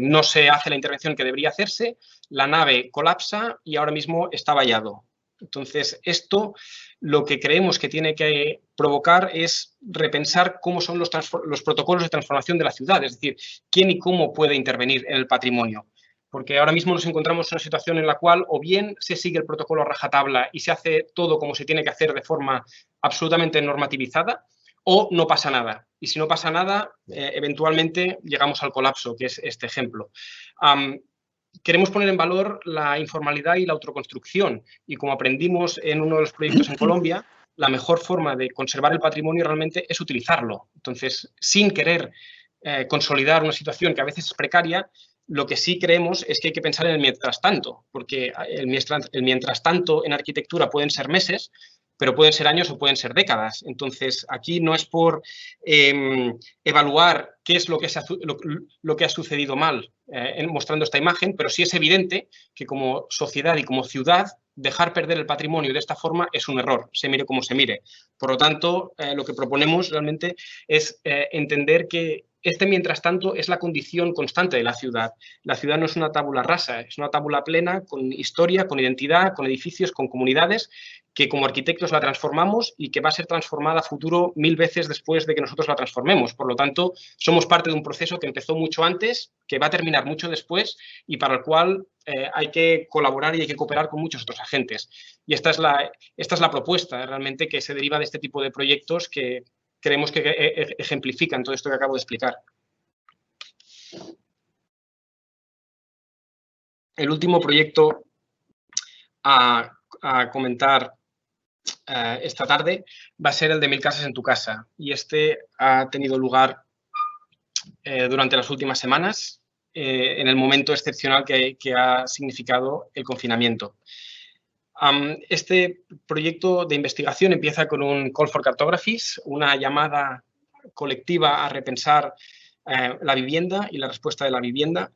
C: no se hace la intervención que debería hacerse, la nave colapsa y ahora mismo está vallado. Entonces, esto lo que creemos que tiene que provocar es repensar cómo son los protocolos de transformación de la ciudad, es decir, quién y cómo puede intervenir en el patrimonio. Porque ahora mismo nos encontramos en una situación en la cual o bien se sigue el protocolo a rajatabla y se hace todo como se tiene que hacer de forma absolutamente normativizada, o no pasa nada. Y si no pasa nada, eventualmente llegamos al colapso, que es este ejemplo. Queremos poner en valor la informalidad y la autoconstrucción. Y como aprendimos en uno de los proyectos en Colombia, la mejor forma de conservar el patrimonio realmente es utilizarlo. Entonces, sin querer consolidar una situación que a veces es precaria, lo que sí creemos es que hay que pensar en el mientras tanto, porque el mientras tanto en arquitectura pueden ser meses, pero pueden ser años o pueden ser décadas. Entonces, aquí no es por evaluar qué es lo que ha sucedido mal mostrando esta imagen, pero sí es evidente que como sociedad y como ciudad, dejar perder el patrimonio de esta forma es un error, se mire como se mire. Por lo tanto, lo que proponemos realmente es entender que este, mientras tanto, es la condición constante de la ciudad. La ciudad no es una tabula rasa, es una tabula plena con historia, con identidad, con edificios, con comunidades, que como arquitectos la transformamos y que va a ser transformada a futuro 1000 veces después de que nosotros la transformemos. Por lo tanto, somos parte de un proceso que empezó mucho antes, que va a terminar mucho después y para el cual hay que colaborar y hay que cooperar con muchos otros agentes. Y esta es la propuesta realmente que se deriva de este tipo de proyectos que creemos que ejemplifican todo esto que acabo de explicar. El último proyecto a comentar esta tarde va a ser el de 1000 casas en tu casa. Y este ha tenido lugar durante las últimas semanas, en el momento excepcional que ha significado el confinamiento. Este proyecto de investigación empieza con un Call for Cartographies, una llamada colectiva a repensar la vivienda y la respuesta de la vivienda.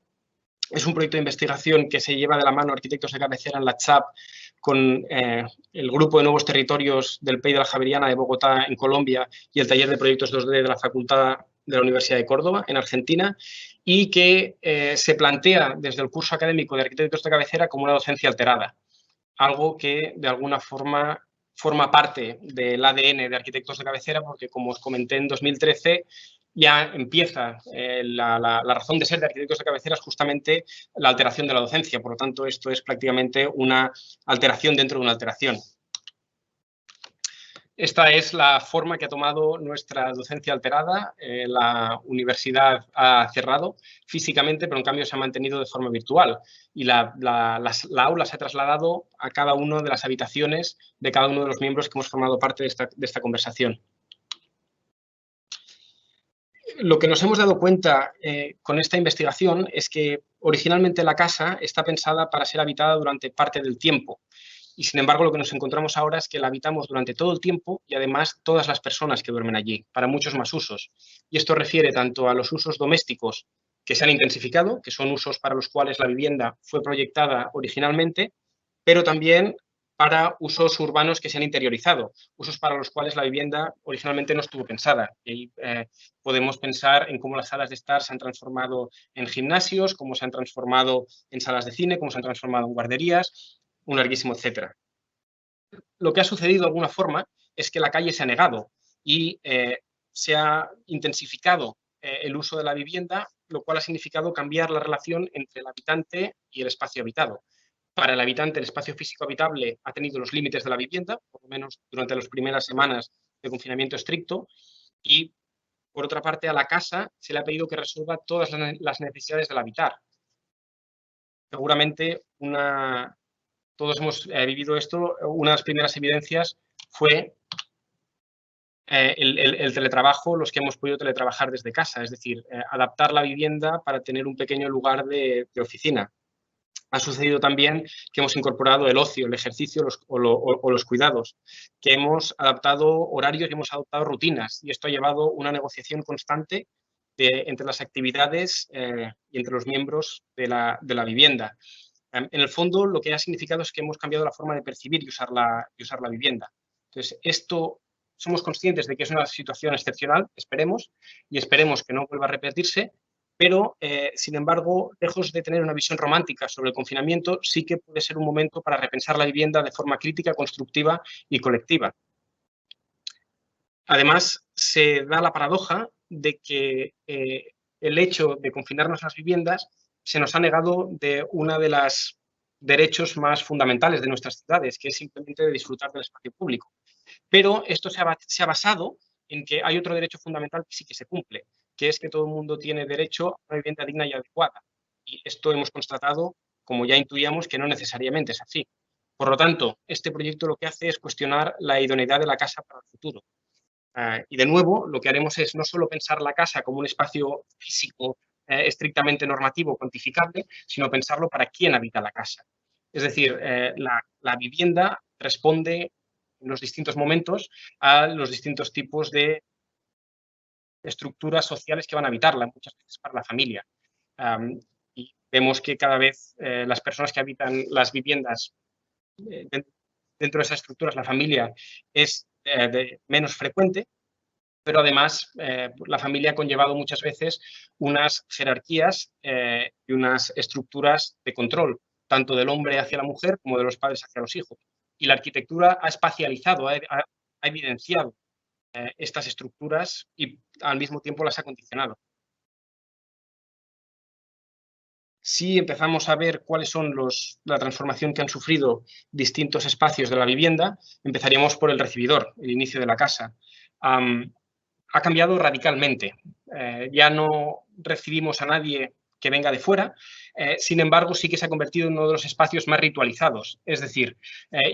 C: Es un proyecto de investigación que se lleva de la mano arquitectos de cabecera en la CHAP con el Grupo de Nuevos Territorios del PEI de la Javeriana de Bogotá en Colombia y el Taller de Proyectos 2D de la Facultad de la Universidad de Córdoba en Argentina y que se plantea desde el curso académico de arquitectos de cabecera como una docencia alterada. Algo que de alguna forma forma parte del ADN de arquitectos de cabecera porque, como os comenté, en 2013 ya empieza la razón de ser de arquitectos de cabecera es justamente la alteración de la docencia. Por lo tanto, esto es prácticamente una alteración dentro de una alteración. Esta es la forma que ha tomado nuestra docencia alterada. La universidad ha cerrado físicamente, pero en cambio se ha mantenido de forma virtual. Y la aula se ha trasladado a cada una de las habitaciones de cada uno de los miembros que hemos formado parte de esta conversación. Lo que nos hemos dado cuenta con esta investigación es que originalmente la casa está pensada para ser habitada durante parte del tiempo. Y, sin embargo, lo que nos encontramos ahora es que la habitamos durante todo el tiempo y, además, todas las personas que duermen allí, para muchos más usos. Y esto refiere tanto a los usos domésticos que se han intensificado, que son usos para los cuales la vivienda fue proyectada originalmente, pero también para usos urbanos que se han interiorizado, usos para los cuales la vivienda originalmente no estuvo pensada. Y podemos pensar en cómo las salas de estar se han transformado en gimnasios, cómo se han transformado en salas de cine, cómo se han transformado en guarderías, un larguísimo etcétera. Lo que ha sucedido de alguna forma es que la calle se ha negado y se ha intensificado el uso de la vivienda, lo cual ha significado cambiar la relación entre el habitante y el espacio habitado. Para el habitante, el espacio físico habitable ha tenido los límites de la vivienda, por lo menos durante las primeras semanas de confinamiento estricto, y por otra parte a la casa se le ha pedido que resuelva todas las necesidades del habitar. Seguramente todos hemos vivido esto. Una de las primeras evidencias fue el teletrabajo, los que hemos podido teletrabajar desde casa, es decir, adaptar la vivienda para tener un pequeño lugar de oficina. Ha sucedido también que hemos incorporado el ocio, el ejercicio o los cuidados, que hemos adaptado horarios y hemos adoptado rutinas, y esto ha llevado una negociación constante entre las actividades y entre los miembros de la vivienda. En el fondo, lo que ha significado es que hemos cambiado la forma de percibir y usar la vivienda. Entonces, esto somos conscientes de que es una situación excepcional, esperemos, y esperemos que no vuelva a repetirse, pero, sin embargo, lejos de tener una visión romántica sobre el confinamiento, sí que puede ser un momento para repensar la vivienda de forma crítica, constructiva y colectiva. Además, se da la paradoja de que el hecho de confinarnos las viviendas se nos ha negado de uno de los derechos más fundamentales de nuestras ciudades, que es simplemente de disfrutar del espacio público. Pero esto se ha basado en que hay otro derecho fundamental que sí que se cumple, que es que todo el mundo tiene derecho a una vivienda digna y adecuada. Y esto hemos constatado, como ya intuíamos, que no necesariamente es así. Por lo tanto, este proyecto lo que hace es cuestionar la idoneidad de la casa para el futuro. Y de nuevo, lo que haremos es no solo pensar la casa como un espacio físico estrictamente normativo, cuantificable, sino pensarlo para quién habita la casa. Es decir, la vivienda responde en los distintos momentos a los distintos tipos de estructuras sociales que van a habitarla, muchas veces para la familia. Y vemos que cada vez las personas que habitan las viviendas dentro de esas estructuras, la familia es menos frecuente, pero además la familia ha conllevado muchas veces unas jerarquías y unas estructuras de control, tanto del hombre hacia la mujer como de los padres hacia los hijos. Y la arquitectura ha espacializado, ha evidenciado estas estructuras y al mismo tiempo las ha condicionado. Si empezamos a ver cuáles son la transformación que han sufrido distintos espacios de la vivienda, empezaríamos por el recibidor, el inicio de la casa. Ha cambiado radicalmente. Ya no recibimos a nadie que venga de fuera, sin embargo, sí que se ha convertido en uno de los espacios más ritualizados. Es decir,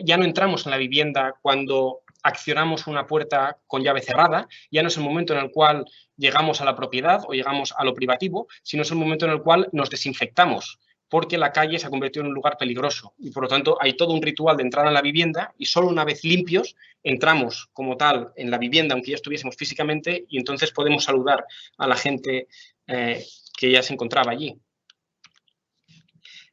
C: ya no entramos en la vivienda cuando accionamos una puerta con llave cerrada, ya no es el momento en el cual llegamos a la propiedad o llegamos a lo privativo, sino es el momento en el cual nos desinfectamos, porque la calle se ha convertido en un lugar peligroso y, por lo tanto, hay todo un ritual de entrada en la vivienda y solo una vez limpios entramos como tal en la vivienda, aunque ya estuviésemos físicamente, y entonces podemos saludar a la gente que ya se encontraba allí.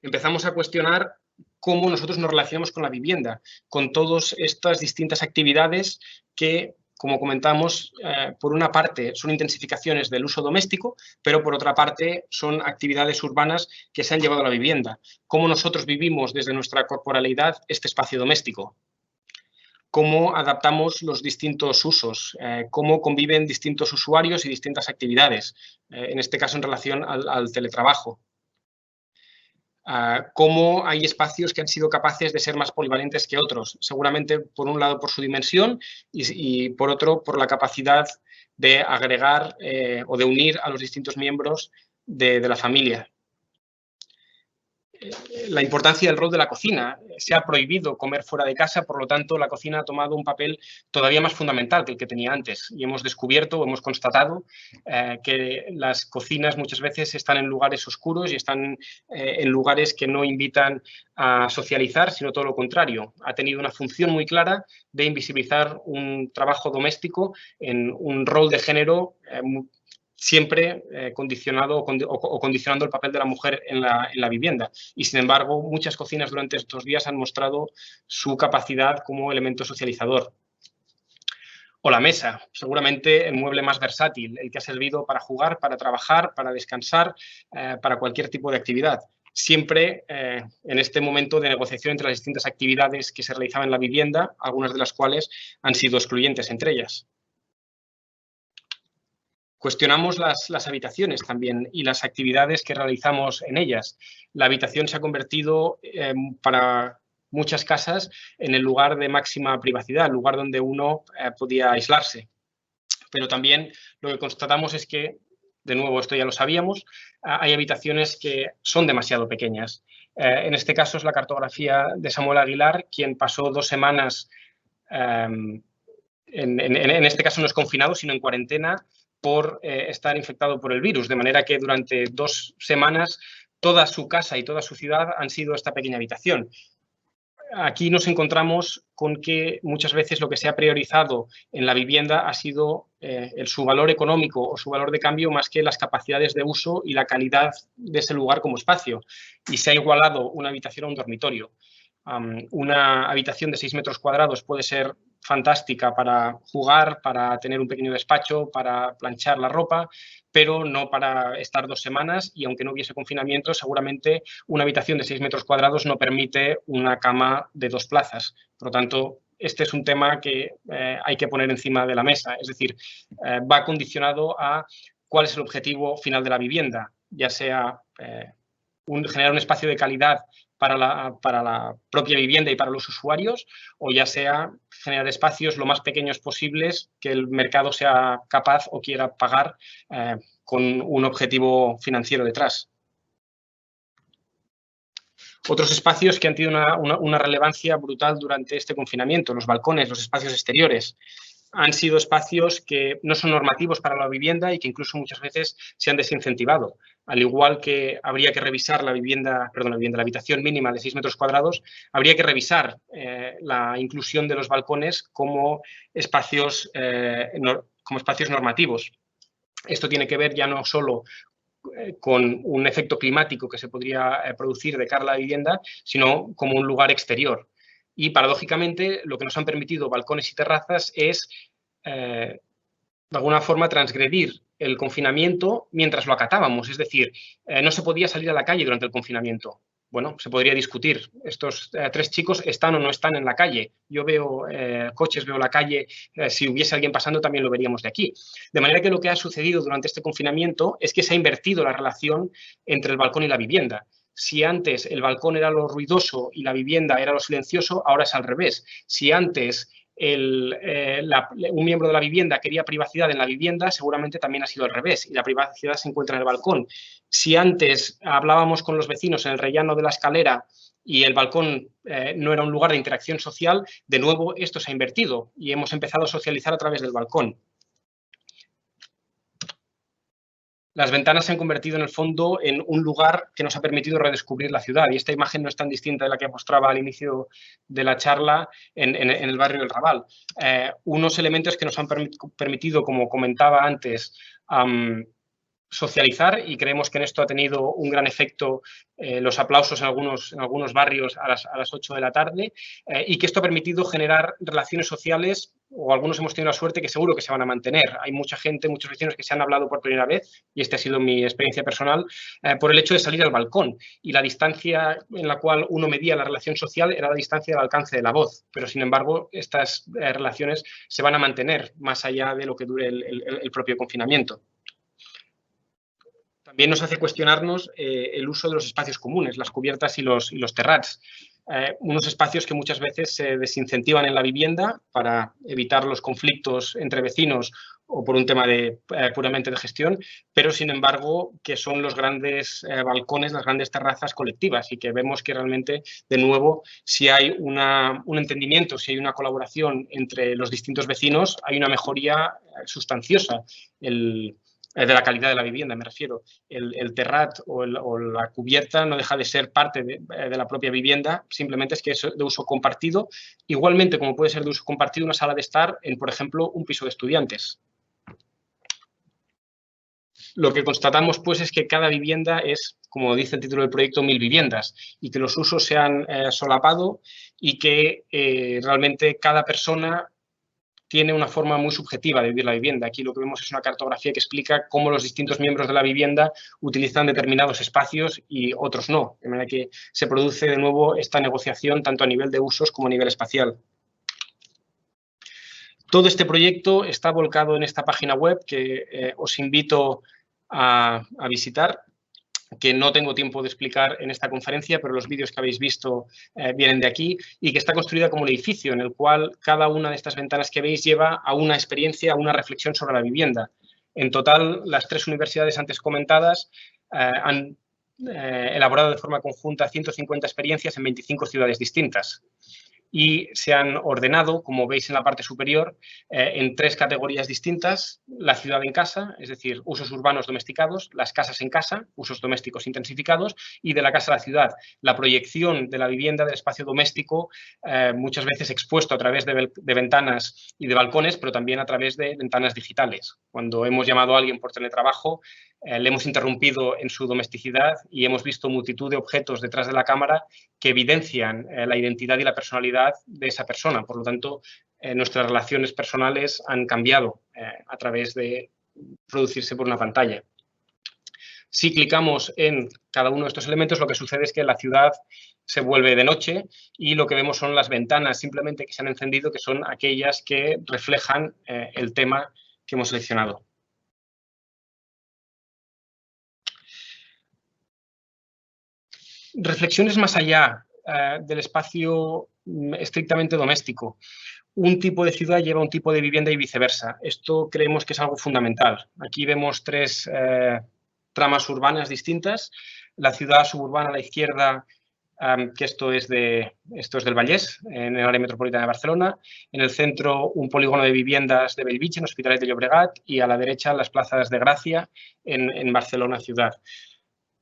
C: Empezamos a cuestionar cómo nosotros nos relacionamos con la vivienda, con todas estas distintas actividades que, como comentamos, por una parte son intensificaciones del uso doméstico, pero por otra parte son actividades urbanas que se han llevado a la vivienda. Cómo nosotros vivimos desde nuestra corporalidad este espacio doméstico. Cómo adaptamos los distintos usos, cómo conviven distintos usuarios y distintas actividades, en este caso en relación al teletrabajo. Cómo hay espacios que han sido capaces de ser más polivalentes que otros, seguramente por un lado por su dimensión y por otro por la capacidad de agregar o de unir a los distintos miembros de la familia. La importancia del rol de la cocina. Se ha prohibido comer fuera de casa, por lo tanto, la cocina ha tomado un papel todavía más fundamental que el que tenía antes. Y hemos descubierto, hemos constatado que las cocinas muchas veces están en lugares oscuros y están en lugares que no invitan a socializar, sino todo lo contrario. Ha tenido una función muy clara de invisibilizar un trabajo doméstico en un rol de género siempre condicionado o condicionando el papel de la mujer en la vivienda. Y, sin embargo, muchas cocinas durante estos días han mostrado su capacidad como elemento socializador. O la mesa, seguramente el mueble más versátil, el que ha servido para jugar, para trabajar, para descansar, para cualquier tipo de actividad. Siempre en este momento de negociación entre las distintas actividades que se realizaban en la vivienda, algunas de las cuales han sido excluyentes entre ellas. Cuestionamos las habitaciones también y las actividades que realizamos en ellas. La habitación se ha convertido para muchas casas en el lugar de máxima privacidad, el lugar donde uno podía aislarse. Pero también lo que constatamos es que, de nuevo, esto ya lo sabíamos, hay habitaciones que son demasiado pequeñas. En este caso es la cartografía de Samuel Aguilar, quien pasó 2 semanas, en este caso no es confinado, sino en cuarentena, por estar infectado por el virus, de manera que durante 2 semanas toda su casa y toda su ciudad han sido esta pequeña habitación. Aquí nos encontramos con que muchas veces lo que se ha priorizado en la vivienda ha sido su valor económico o su valor de cambio más que las capacidades de uso y la calidad de ese lugar como espacio. Y se ha igualado una habitación a un dormitorio. Una habitación de 6 metros cuadrados puede ser fantástica para jugar, para tener un pequeño despacho, para planchar la ropa, pero no para estar 2 semanas y aunque no hubiese confinamiento, seguramente una habitación de 6 metros cuadrados no permite una cama de 2 plazas. Por lo tanto, este es un tema que hay que poner encima de la mesa, es decir, va condicionado a cuál es el objetivo final de la vivienda, ya sea generar un espacio de calidad para la propia vivienda y para los usuarios, o ya sea generar espacios lo más pequeños posibles que el mercado sea capaz o quiera pagar con un objetivo financiero detrás. Otros espacios que han tenido una relevancia brutal durante este confinamiento, los balcones, los espacios exteriores, han sido espacios que no son normativos para la vivienda y que incluso muchas veces se han desincentivado. Al igual que habría que revisar la habitación mínima de 6 metros cuadrados, habría que revisar la inclusión de los balcones como espacios normativos. Esto tiene que ver ya no solo con un efecto climático que se podría producir de cara a la vivienda, sino como un lugar exterior. Y, paradójicamente, lo que nos han permitido balcones y terrazas es, de alguna forma, transgredir el confinamiento mientras lo acatábamos. Es decir, no se podía salir a la calle durante el confinamiento. Bueno, se podría discutir. Estos 3 chicos están o no están en la calle. Yo veo coches, veo la calle. Si hubiese alguien pasando, también lo veríamos de aquí. De manera que lo que ha sucedido durante este confinamiento es que se ha invertido la relación entre el balcón y la vivienda. Si antes el balcón era lo ruidoso y la vivienda era lo silencioso, ahora es al revés. Si antes un miembro de la vivienda quería privacidad en la vivienda, seguramente también ha sido al revés y la privacidad se encuentra en el balcón. Si antes hablábamos con los vecinos en el rellano de la escalera y el balcón no era un lugar de interacción social, de nuevo esto se ha invertido y hemos empezado a socializar a través del balcón. Las ventanas se han convertido en el fondo en un lugar que nos ha permitido redescubrir la ciudad y esta imagen no es tan distinta de la que mostraba al inicio de la charla en el barrio del Raval. Unos elementos que nos han permitido, como comentaba antes, socializar y creemos que en esto ha tenido un gran efecto los aplausos en algunos barrios a las 8 de la tarde y que esto ha permitido generar relaciones sociales o algunos hemos tenido la suerte que seguro que se van a mantener. Hay mucha gente, muchos vecinos que se han hablado por primera vez y esta ha sido mi experiencia personal por el hecho de salir al balcón y la distancia en la cual uno medía la relación social era la distancia del alcance de la voz, pero sin embargo estas relaciones se van a mantener más allá de lo que dure el propio confinamiento. También nos hace cuestionarnos el uso de los espacios comunes, las cubiertas y los terrats. Unos espacios que muchas veces se desincentivan en la vivienda para evitar los conflictos entre vecinos o por un tema puramente de gestión, pero sin embargo que son los grandes balcones, las grandes terrazas colectivas y que vemos que realmente, de nuevo, si hay un entendimiento, si hay una colaboración entre los distintos vecinos, hay una mejoría sustanciosa. De la calidad de la vivienda, me refiero. El terrat o la cubierta no deja de ser parte de la propia vivienda, simplemente es que es de uso compartido, igualmente como puede ser de uso compartido una sala de estar en, por ejemplo, un piso de estudiantes. Lo que constatamos, pues, es que cada vivienda es, como dice el título del proyecto, 1000 viviendas y que los usos se han solapado y que realmente cada persona tiene una forma muy subjetiva de vivir la vivienda. Aquí lo que vemos es una cartografía que explica cómo los distintos miembros de la vivienda utilizan determinados espacios y otros no. De manera que se produce de nuevo esta negociación tanto a nivel de usos como a nivel espacial. Todo este proyecto está volcado en esta página web que os invito a visitar, que no tengo tiempo de explicar en esta conferencia, pero los vídeos que habéis visto vienen de aquí, y que está construida como un edificio en el cual cada una de estas ventanas que veis lleva a una experiencia, a una reflexión sobre la vivienda. En total, las 3 universidades antes comentadas han elaborado de forma conjunta 150 experiencias en 25 ciudades distintas. Y se han ordenado, como veis en la parte superior, en 3 categorías distintas: la ciudad en casa, es decir, usos urbanos domesticados; las casas en casa, usos domésticos intensificados; y de la casa a la ciudad, la proyección de la vivienda, del espacio doméstico, muchas veces expuesto a través de ventanas y de balcones, pero también a través de ventanas digitales. Cuando hemos llamado a alguien por teletrabajo, le hemos interrumpido en su domesticidad y hemos visto multitud de objetos detrás de la cámara que evidencian la identidad y la personalidad de esa persona. Por lo tanto, nuestras relaciones personales han cambiado a través de producirse por una pantalla. Si clicamos en cada uno de estos elementos, lo que sucede es que la ciudad se vuelve de noche y lo que vemos son las ventanas simplemente que se han encendido, que son aquellas que reflejan el tema que hemos seleccionado. Reflexiones más allá del espacio estrictamente doméstico. Un tipo de ciudad lleva un tipo de vivienda y viceversa. Esto creemos que es algo fundamental. Aquí vemos tres tramas urbanas distintas. La ciudad suburbana a la izquierda, que esto es del Vallès, en el área metropolitana de Barcelona. En el centro, un polígono de viviendas de Bellvitge, en Hospitalet de Llobregat, y a la derecha, las plazas de Gracia, en Barcelona ciudad.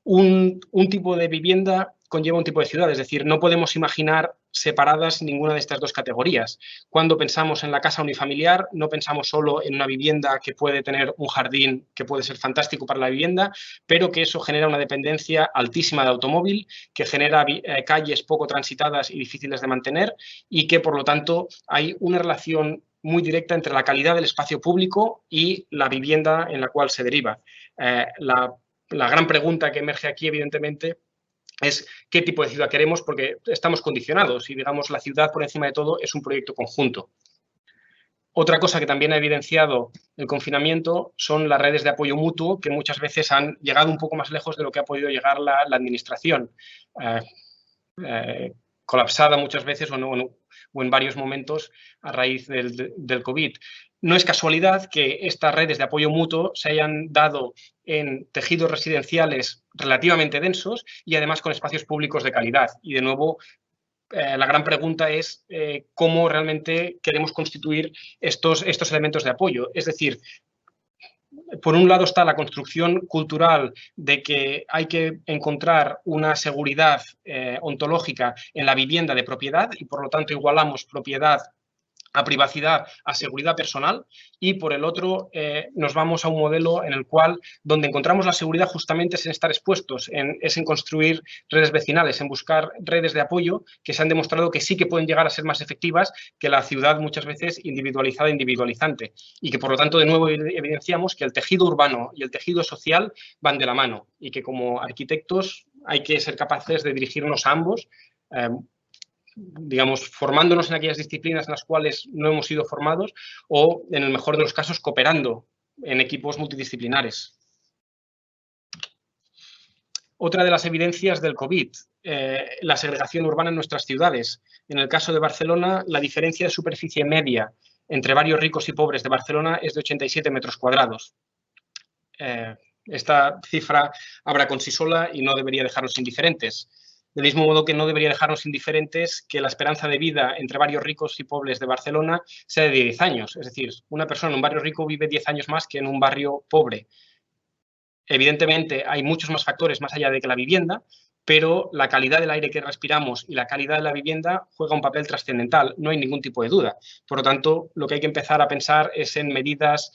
C: Un tipo de vivienda conlleva un tipo de ciudad, es decir, no podemos imaginar separadas ninguna de estas dos categorías. Cuando pensamos en la casa unifamiliar, no pensamos solo en una vivienda que puede tener un jardín que puede ser fantástico para la vivienda, pero que eso genera una dependencia altísima de automóvil, que genera calles poco transitadas y difíciles de mantener y que, por lo tanto, hay una relación muy directa entre la calidad del espacio público y la vivienda en la cual se deriva. La gran pregunta que emerge aquí, evidentemente, es qué tipo de ciudad queremos, porque estamos condicionados y, digamos, la ciudad, por encima de todo, es un proyecto conjunto. Otra cosa que también ha evidenciado el confinamiento son las redes de apoyo mutuo, que muchas veces han llegado un poco más lejos de lo que ha podido llegar la administración. Colapsada muchas veces o en varios momentos a raíz del COVID. No es casualidad que estas redes de apoyo mutuo se hayan dado en tejidos residenciales relativamente densos y además con espacios públicos de calidad. Y de nuevo, la gran pregunta es cómo realmente queremos constituir estos elementos de apoyo. Es decir, por un lado está la construcción cultural de que hay que encontrar una seguridad ontológica en la vivienda de propiedad y, por lo tanto, igualamos propiedad a privacidad, a seguridad personal, y por el otro nos vamos a un modelo en el cual donde encontramos la seguridad justamente es en estar expuestos, es en construir redes vecinales, en buscar redes de apoyo que se han demostrado que sí que pueden llegar a ser más efectivas que la ciudad muchas veces individualizada, individualizante, y que por lo tanto de nuevo evidenciamos que el tejido urbano y el tejido social van de la mano y que como arquitectos hay que ser capaces de dirigirnos a ambos, digamos, formándonos en aquellas disciplinas en las cuales no hemos sido formados o, en el mejor de los casos, cooperando en equipos multidisciplinares. Otra de las evidencias del COVID, la segregación urbana en nuestras ciudades. En el caso de Barcelona, la diferencia de superficie media entre barrios ricos y pobres de Barcelona es de 87 metros cuadrados. Esta cifra habla con sí sola y no debería dejarnos indiferentes. Del mismo modo que no debería dejarnos indiferentes que la esperanza de vida entre barrios ricos y pobres de Barcelona sea de 10 años. Es decir, una persona en un barrio rico vive 10 años más que en un barrio pobre. Evidentemente, hay muchos más factores más allá de que la vivienda, pero la calidad del aire que respiramos y la calidad de la vivienda juega un papel trascendental, no hay ningún tipo de duda. Por lo tanto, lo que hay que empezar a pensar es en medidas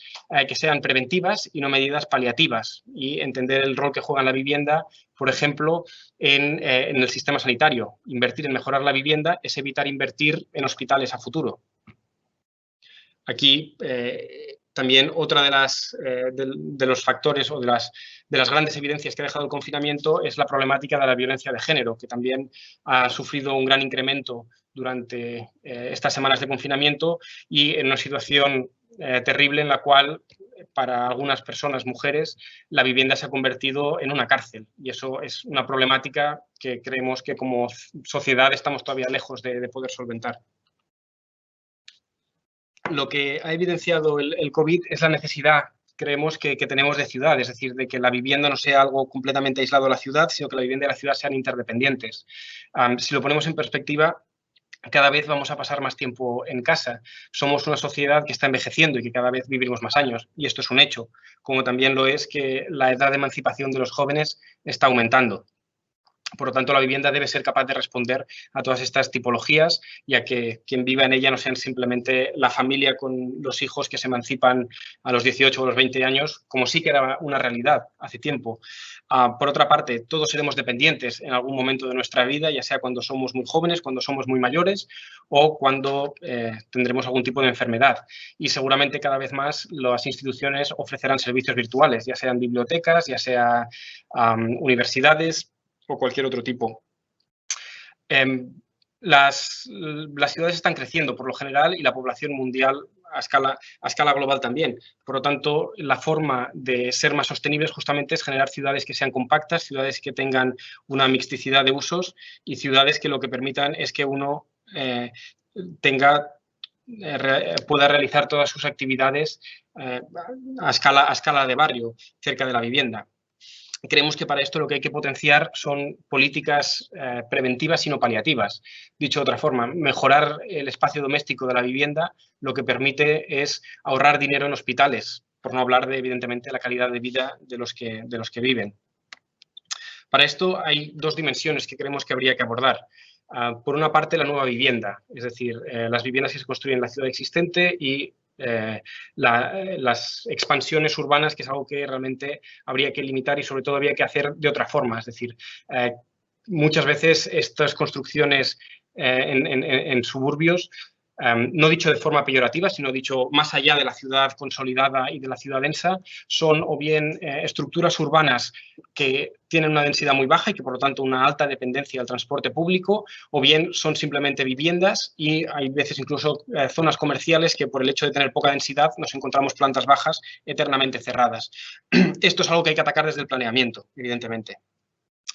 C: que sean preventivas y no medidas paliativas y entender el rol que juega la vivienda, por ejemplo, en el sistema sanitario. Invertir en mejorar la vivienda es evitar invertir en hospitales a futuro. Aquí también otra de los factores o de las grandes evidencias que ha dejado el confinamiento es la problemática de la violencia de género, que también ha sufrido un gran incremento durante estas semanas de confinamiento y en una situación terrible en la cual para algunas personas, mujeres, la vivienda se ha convertido en una cárcel y eso es una problemática que creemos que como sociedad estamos todavía lejos de poder solventar. Lo que ha evidenciado el COVID es la necesidad, creemos, que tenemos de ciudad, es decir, de que la vivienda no sea algo completamente aislado de la ciudad, sino que la vivienda y la ciudad sean interdependientes. Si lo ponemos en perspectiva, cada vez vamos a pasar más tiempo en casa. Somos una sociedad que está envejeciendo y que cada vez vivimos más años, y esto es un hecho, como también lo es que la edad de emancipación de los jóvenes está aumentando. Por lo tanto, la vivienda debe ser capaz de responder a todas estas tipologías y a que quien viva en ella no sean simplemente la familia con los hijos que se emancipan a los 18 o los 20 años, como sí que era una realidad hace tiempo. Por otra parte, todos seremos dependientes en algún momento de nuestra vida, ya sea cuando somos muy jóvenes, cuando somos muy mayores o cuando tendremos algún tipo de enfermedad. Y seguramente cada vez más las instituciones ofrecerán servicios virtuales, ya sean bibliotecas, ya sean universidades, o cualquier otro tipo. Las ciudades están creciendo por lo general y la población mundial a escala global también. Por lo tanto, la forma de ser más sostenibles justamente es generar ciudades que sean compactas, ciudades que tengan una mixticidad de usos y ciudades que lo que permitan es que uno pueda realizar todas sus actividades a escala de barrio, cerca de la vivienda. Creemos que para esto lo que hay que potenciar son políticas preventivas y no paliativas. Dicho de otra forma, mejorar el espacio doméstico de la vivienda lo que permite es ahorrar dinero en hospitales, por no hablar de, evidentemente, la calidad de vida de los que viven. Para esto hay dos dimensiones que creemos que habría que abordar. Por una parte, la nueva vivienda, es decir, las viviendas que se construyen en la ciudad existente y las expansiones urbanas, que es algo que realmente habría que limitar y sobre todo habría que hacer de otra forma. Es decir, muchas veces estas construcciones en suburbios, no dicho de forma peyorativa, sino dicho más allá de la ciudad consolidada y de la ciudad densa, son o bien estructuras urbanas que tienen una densidad muy baja y que por lo tanto una alta dependencia del transporte público, o bien son simplemente viviendas y hay veces incluso zonas comerciales que por el hecho de tener poca densidad nos encontramos plantas bajas eternamente cerradas. Esto es algo que hay que atacar desde el planeamiento, evidentemente.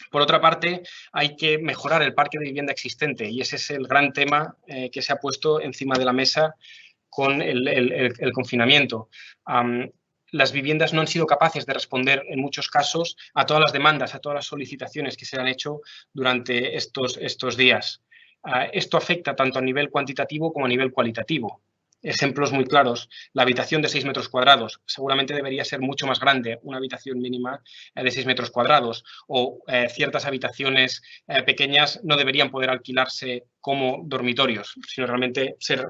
C: Por otra parte, hay que mejorar el parque de vivienda existente y ese es el gran tema que se ha puesto encima de la mesa con el confinamiento. Las viviendas no han sido capaces de responder en muchos casos a todas las demandas, a todas las solicitaciones que se han hecho durante estos días. Esto afecta tanto a nivel cuantitativo como a nivel cualitativo. Ejemplos muy claros, la habitación de 6 metros cuadrados seguramente debería ser mucho más grande, una habitación mínima de 6 metros cuadrados o ciertas habitaciones pequeñas no deberían poder alquilarse como dormitorios, sino realmente ser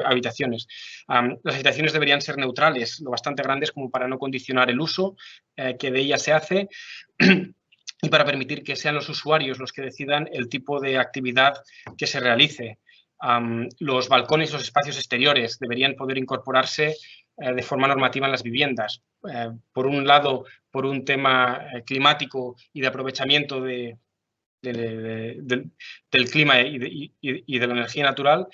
C: habitaciones. Las habitaciones deberían ser neutrales, lo bastante grandes como para no condicionar el uso que de ellas se hace y para permitir que sean los usuarios los que decidan el tipo de actividad que se realice. Los balcones y los espacios exteriores deberían poder incorporarse de forma normativa en las viviendas. Por un lado, por un tema climático y de aprovechamiento del clima y de la energía natural,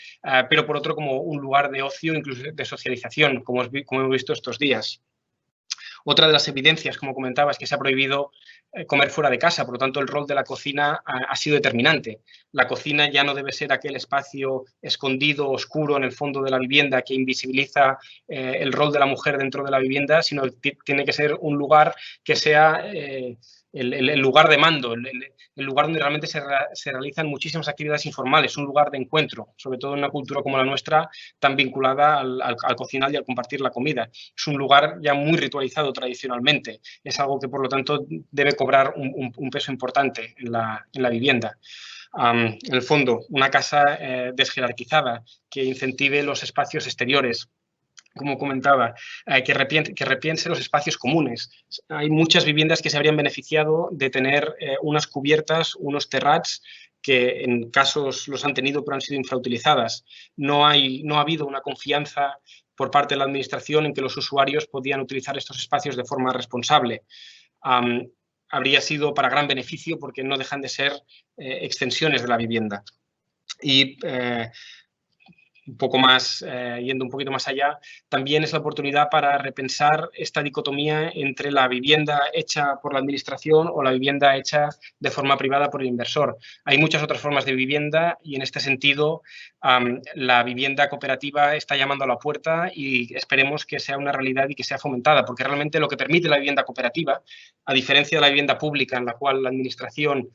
C: pero por otro como un lugar de ocio, incluso de socialización, como hemos visto estos días. Otra de las evidencias, como comentaba, es que se ha prohibido comer fuera de casa, por lo tanto el rol de la cocina ha sido determinante. La cocina ya no debe ser aquel espacio escondido, oscuro en el fondo de la vivienda que invisibiliza el rol de la mujer dentro de la vivienda, sino que tiene que ser un lugar que sea el lugar de mando, el lugar donde realmente se realizan muchísimas actividades informales, un lugar de encuentro, sobre todo en una cultura como la nuestra, tan vinculada al cocinar y al compartir la comida. Es un lugar ya muy ritualizado tradicionalmente, es algo que por lo tanto debe cobrar un peso importante en la vivienda. En el fondo, una casa desjerarquizada que incentive los espacios exteriores, como comentaba, que repiense los espacios comunes. Hay muchas viviendas que se habrían beneficiado de tener unas cubiertas, unos terrats, que en casos los han tenido pero han sido infrautilizadas. No ha habido una confianza por parte de la administración en que los usuarios podían utilizar estos espacios de forma responsable. Habría sido para gran beneficio porque no dejan de ser extensiones de la vivienda. Y un poco más, yendo un poquito más allá, también es la oportunidad para repensar esta dicotomía entre la vivienda hecha por la administración o la vivienda hecha de forma privada por el inversor. Hay muchas otras formas de vivienda y en este sentido la vivienda cooperativa está llamando a la puerta y esperemos que sea una realidad y que sea fomentada, porque realmente lo que permite la vivienda cooperativa, a diferencia de la vivienda pública en la cual la administración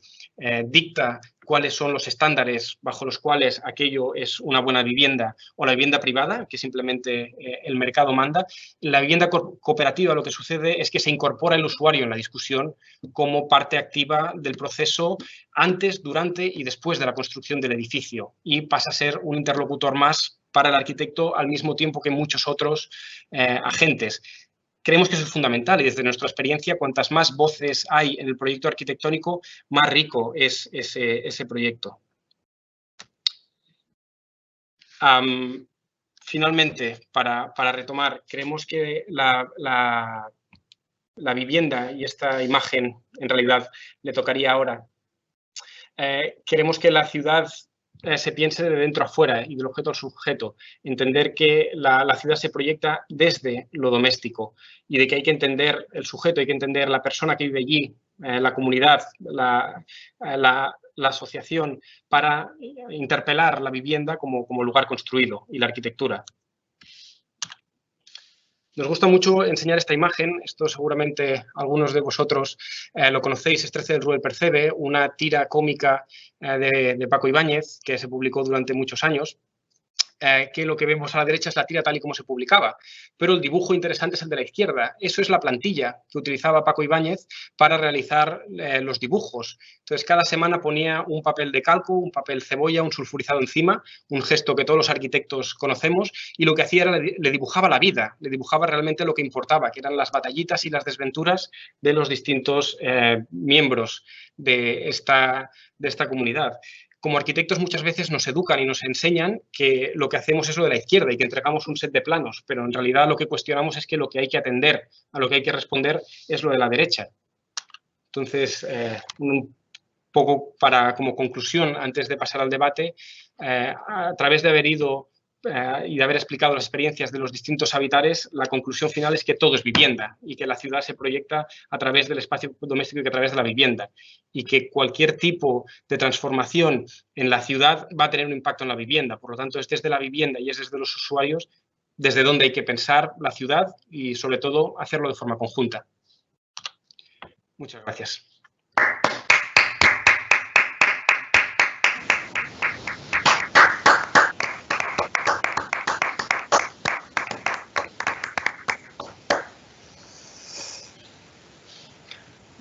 C: dicta cuáles son los estándares bajo los cuales aquello es una buena vivienda, o la vivienda privada, que simplemente el mercado manda. En la vivienda cooperativa lo que sucede es que se incorpora el usuario en la discusión como parte activa del proceso antes, durante y después de la construcción del edificio y pasa a ser un interlocutor más para el arquitecto al mismo tiempo que muchos otros agentes. Creemos que eso es fundamental y desde nuestra experiencia, cuantas más voces hay en el proyecto arquitectónico, más rico es ese proyecto. Finalmente, para retomar, creemos que la vivienda, y esta imagen en realidad le tocaría ahora, queremos que la ciudad se piense de dentro a fuera y del objeto al sujeto. Entender que la ciudad se proyecta desde lo doméstico y de que hay que entender el sujeto, hay que entender la persona que vive allí, la comunidad, la asociación, para interpelar la vivienda como lugar construido y la arquitectura. Nos gusta mucho enseñar esta imagen, esto seguramente algunos de vosotros lo conocéis, es 13 del Rue del Percebe, una tira cómica de Paco Ibáñez que se publicó durante muchos años, que lo que vemos a la derecha es la tira tal y como se publicaba, pero el dibujo interesante es el de la izquierda. Eso es la plantilla que utilizaba Paco Ibáñez para realizar los dibujos. Entonces, cada semana ponía un papel de calco, un papel cebolla, un sulfurizado encima, un gesto que todos los arquitectos conocemos, y lo que hacía era le dibujaba la vida, le dibujaba realmente lo que importaba, que eran las batallitas y las desventuras de los distintos miembros de esta comunidad. Como arquitectos muchas veces nos educan y nos enseñan que lo que hacemos es lo de la izquierda y que entregamos un set de planos, pero en realidad lo que cuestionamos es que lo que hay que atender, a lo que hay que responder, es lo de la derecha. Entonces, un poco como conclusión, antes de pasar al debate, a través de haber ido y de haber explicado las experiencias de los distintos habitares, la conclusión final es que todo es vivienda y que la ciudad se proyecta a través del espacio doméstico y a través de la vivienda, y que cualquier tipo de transformación en la ciudad va a tener un impacto en la vivienda. Por lo tanto, es desde la vivienda y es desde los usuarios desde donde hay que pensar la ciudad y, sobre todo, hacerlo de forma conjunta. Muchas gracias.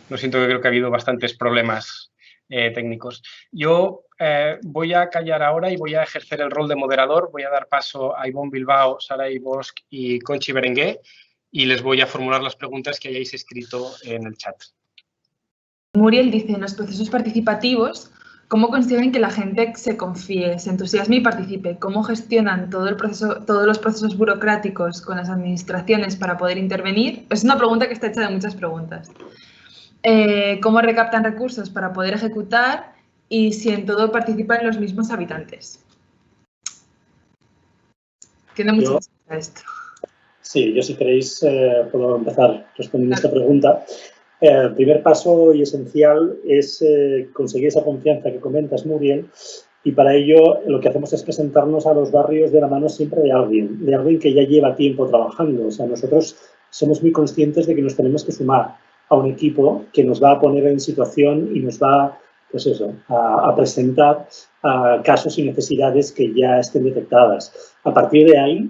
C: Lo siento, que creo que ha habido bastantes problemas técnicos. Yo voy a callar ahora y voy a ejercer el rol de moderador. Voy a dar paso a Ivonne Bilbao, Saray Bosch y Conchi Berenguer y les voy a formular las preguntas que hayáis escrito en el chat.
D: Muriel dice, en los procesos participativos, ¿cómo consiguen que la gente se confíe, se entusiasme y participe? ¿Cómo gestionan todos los procesos burocráticos con las administraciones para poder intervenir? Es una pregunta que está hecha de muchas preguntas. ¿Cómo recaptan recursos para poder ejecutar? Y si en todo participan los mismos habitantes. Tiene mucha respuesta esto.
E: Sí, yo si queréis puedo empezar respondiendo esta pregunta. El primer paso y esencial es conseguir esa confianza que comentas, Muriel, y para ello lo que hacemos es presentarnos a los barrios de la mano siempre de alguien que ya lleva tiempo trabajando. O sea, nosotros somos muy conscientes de que nos tenemos que sumar a un equipo que nos va a poner en situación y nos va, pues eso, a presentar casos y necesidades que ya estén detectadas. A partir de ahí,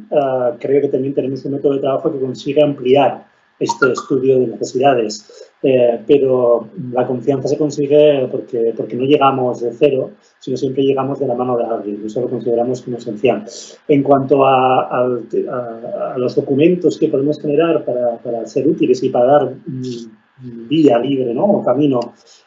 E: creo que también tenemos un método de trabajo que consigue ampliar este estudio de necesidades, pero la confianza se consigue porque no llegamos de cero, sino siempre llegamos de la mano de alguien. Eso lo consideramos como esencial. En cuanto a los documentos que podemos generar para ser útiles y para dar vía libre, ¿no?, o camino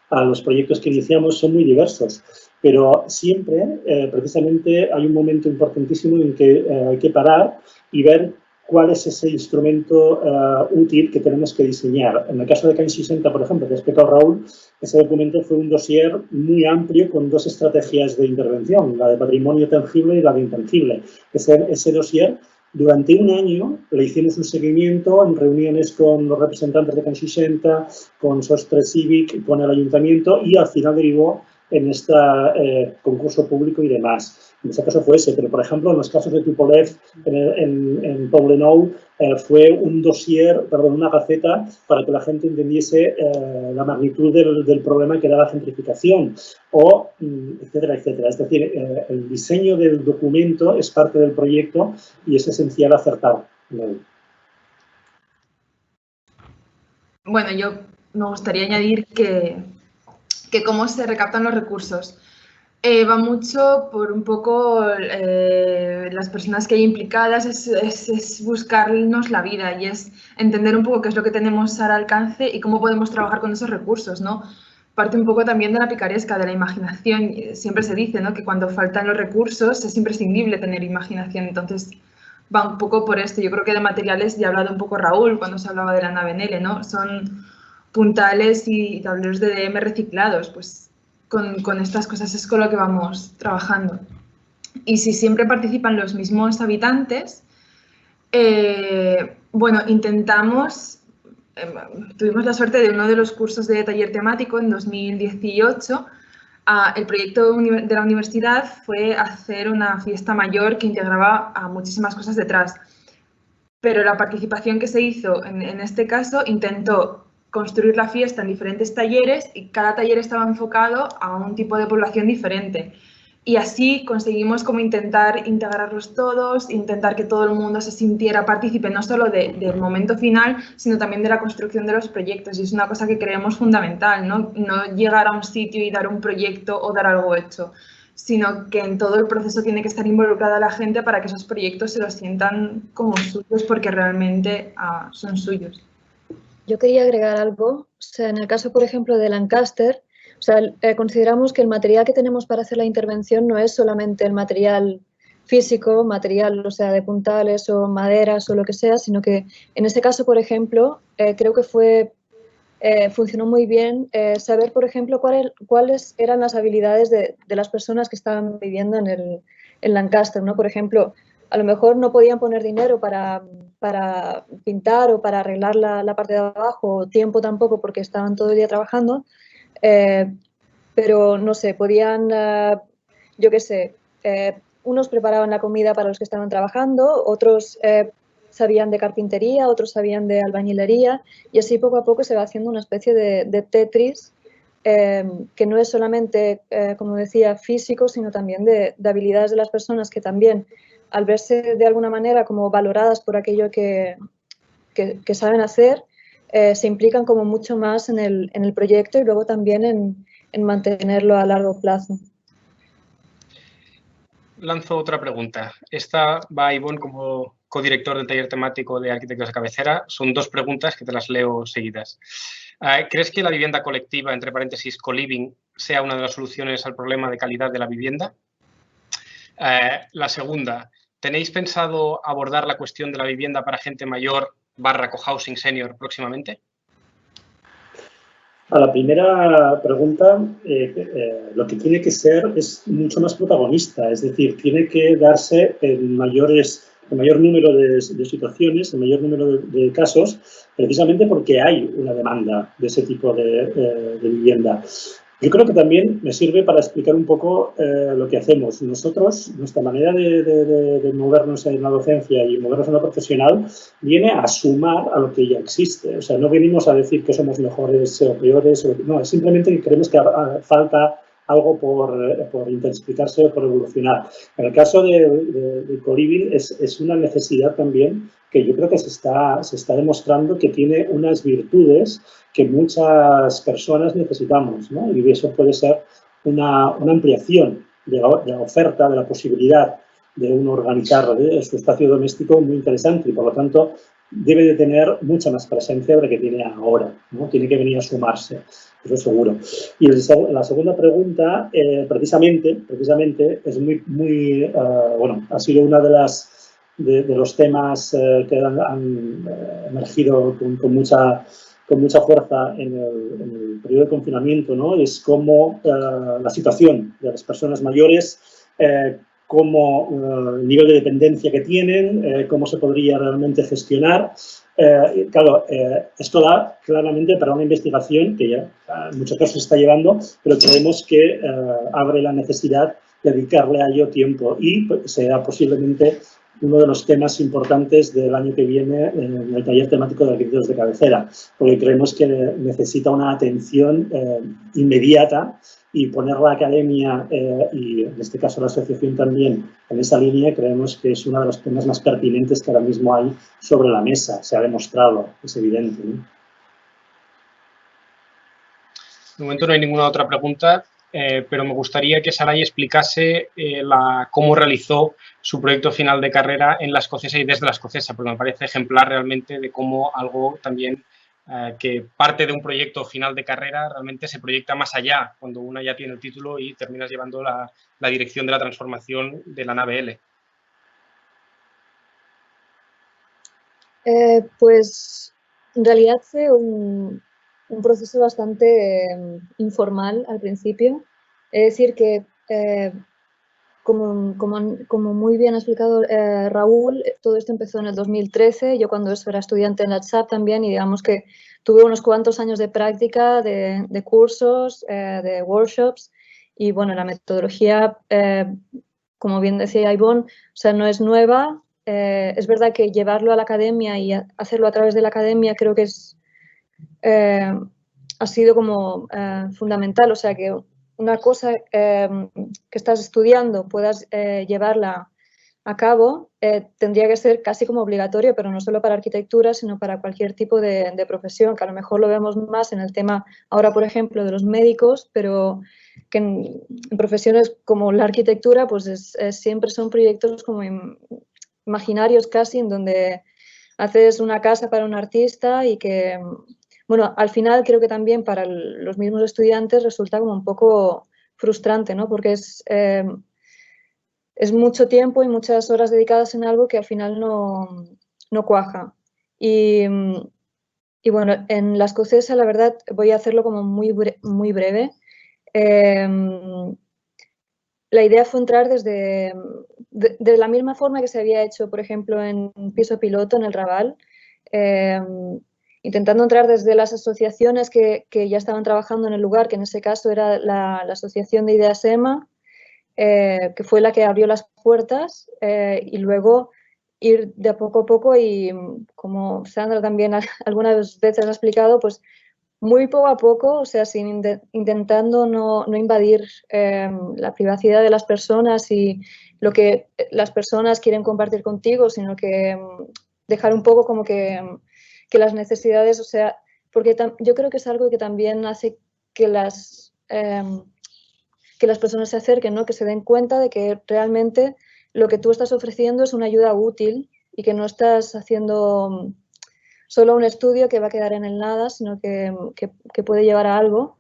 E: a los proyectos que iniciamos, son muy diversos. Pero siempre, precisamente, hay un momento importantísimo en que hay que parar y ver cuál es ese instrumento útil que tenemos que diseñar. En el caso de CAN 60, por ejemplo, que ha explicado Raúl, ese documento fue un dossier muy amplio con dos estrategias de intervención, la de patrimonio tangible y la de intangible. Ese dossier, durante un año, le hicimos un seguimiento en reuniones con los representantes de CAN 60, con Sostre Civic, con el ayuntamiento, y al final derivó en este concurso público y demás. En este caso fue ese, pero por ejemplo en los casos de Tupolev en Poblenou fue un dossier, perdón, una gaceta para que la gente entendiese la magnitud del problema que era la gentrificación, o etcétera, etcétera. Es decir, el diseño del documento es parte del proyecto y es esencial acertar en él.
D: Bueno, yo me gustaría añadir que cómo se recaptan los recursos. Va mucho por un poco las personas que hay implicadas, es buscarnos la vida y es entender un poco qué es lo que tenemos al alcance y cómo podemos trabajar con esos recursos, ¿no? Parte un poco también de la picaresca, de la imaginación. Siempre se dice, ¿no?, que cuando faltan los recursos es imprescindible tener imaginación. Entonces, va un poco por esto. Yo creo que de materiales ya ha hablado un poco Raúl cuando se hablaba de la nave Nele, ¿no? Son puntales y tableros de DM reciclados, pues con estas cosas es con lo que vamos trabajando. y si siempre participan los mismos habitantes, bueno, tuvimos la suerte de uno de los cursos de taller temático en 2018. El proyecto de la universidad fue hacer una fiesta mayor que integraba a muchísimas cosas detrás. Pero la participación que se hizo en este caso intentó construir la fiesta en diferentes talleres y cada taller estaba enfocado a un tipo de población diferente. Y así conseguimos como intentar integrarlos todos, intentar que todo el mundo se sintiera partícipe no solo del momento final, sino también de la construcción de los proyectos. Y es una cosa que creemos fundamental, ¿no? No llegar a un sitio y dar un proyecto o dar algo hecho, sino que en todo el proceso tiene que estar involucrada la gente para que esos proyectos se los sientan como suyos porque realmente son suyos.
F: Yo quería agregar algo, o sea, en el caso, por ejemplo, de Lancaster, o sea, consideramos que el material que tenemos para hacer la intervención no es solamente el material físico, material, o sea, de puntales o maderas o lo que sea, sino que en este caso, por ejemplo, creo que funcionó muy bien saber, por ejemplo, cuáles eran las habilidades de las personas que estaban viviendo en Lancaster, ¿no? Por ejemplo, a lo mejor no podían poner dinero para pintar o para arreglar la parte de abajo, o tiempo tampoco porque estaban todo el día trabajando, pero no sé, podían, yo qué sé, unos preparaban la comida para los que estaban trabajando, otros sabían de carpintería, otros sabían de albañilería, y así poco a poco se va haciendo una especie de Tetris que no es solamente, como decía, físico, sino también de habilidades de las personas que también, al verse de alguna manera como valoradas por aquello que saben hacer, se implican como mucho más en el proyecto y luego también en mantenerlo a largo plazo.
C: Lanzo otra pregunta. Esta va a Ivonne como codirector del taller temático de Arquitectos de Cabecera. Son dos preguntas que te las leo seguidas. ¿Crees que la vivienda colectiva, entre paréntesis, co-living, sea una de las soluciones al problema de calidad de la vivienda? La segunda, ¿tenéis pensado abordar la cuestión de la vivienda para gente mayor / cohousing senior próximamente?
E: A la primera pregunta, lo que tiene que ser es mucho más protagonista, es decir, tiene que darse en mayor número de situaciones, en mayor número de casos, precisamente porque hay una demanda de ese tipo de vivienda. Yo creo que también me sirve para explicar un poco lo que hacemos. Nosotros, nuestra manera de movernos en la docencia y movernos en la profesional viene a sumar a lo que ya existe. O sea, no venimos a decir que somos mejores o peores. No, es simplemente que creemos que falta algo por intensificarse o por evolucionar. En el caso de co-living es una necesidad también que yo creo que se está demostrando que tiene unas virtudes que muchas personas necesitamos, ¿no? Y eso puede ser una ampliación de la oferta, de la posibilidad de uno organizar su espacio doméstico muy interesante y, por lo tanto, debe de tener mucha más presencia de la que tiene ahora, ¿no? Tiene que venir a sumarse, eso seguro. Y la segunda pregunta, precisamente, es bueno, ha sido una de los temas que han emergido con mucha fuerza en el periodo de confinamiento, ¿no? Es cómo la situación de las personas mayores, cómo el nivel de dependencia que tienen, cómo se podría realmente gestionar. Claro, esto da claramente para una investigación que ya en muchos casos se está llevando, pero creemos que abre la necesidad de dedicarle a ello tiempo y será posiblemente uno de los temas importantes del año que viene en el taller temático de arquitectos de cabecera, porque creemos que necesita una atención inmediata y poner la academia y en este caso la asociación también en esa línea, creemos que es uno de los temas más pertinentes que ahora mismo hay sobre la mesa. Se ha demostrado, es evidente, ¿no?
C: De momento no hay ninguna otra pregunta, pero me gustaría que Saray explicase cómo realizó su proyecto final de carrera en la escocesa y desde la escocesa, porque me parece ejemplar realmente de cómo algo también que parte de un proyecto final de carrera realmente se proyecta más allá cuando una ya tiene el título y terminas llevando la dirección de la transformación de la nave L.
F: Pues en realidad fue un proceso bastante informal al principio. Es decir, que como muy bien ha explicado Raúl, todo esto empezó en el 2013. Yo cuando era estudiante en la CHAP también, y digamos que tuve unos cuantos años de práctica, de cursos, de workshops, y bueno, la metodología, como bien decía Ivonne, o sea, no es nueva. Es verdad que llevarlo a la academia y hacerlo a través de la academia creo que ha sido como fundamental, o sea, que una cosa que estás estudiando puedas llevarla a cabo, tendría que ser casi como obligatorio, pero no solo para arquitectura, sino para cualquier tipo de profesión, que a lo mejor lo vemos más en el tema ahora, por ejemplo, de los médicos, pero que en profesiones como la arquitectura, pues siempre son proyectos como imaginarios casi, en donde haces una casa para un artista y que, bueno, al final creo que también para los mismos estudiantes resulta como un poco frustrante, ¿no? Porque es mucho tiempo y muchas horas dedicadas en algo que al final no cuaja. Y bueno, en la escocesa, la verdad, voy a hacerlo como muy breve. La idea fue entrar de la misma forma que se había hecho, por ejemplo, en Piso Piloto, en el Raval, intentando entrar desde las asociaciones que ya estaban trabajando en el lugar, que en ese caso era la Asociación de Ideas EMA, que fue la que abrió las puertas, y luego ir de poco a poco y, como Sandra también algunas veces ha explicado, pues muy poco a poco, o sea, intentando no invadir la privacidad de las personas y lo que las personas quieren compartir contigo, sino que dejar un poco como que las necesidades, o sea, porque yo creo que es algo que también hace que las personas se acerquen, ¿no? Que se den cuenta de que realmente lo que tú estás ofreciendo es una ayuda útil y que no estás haciendo solo un estudio que va a quedar en el nada, sino que puede llevar a algo.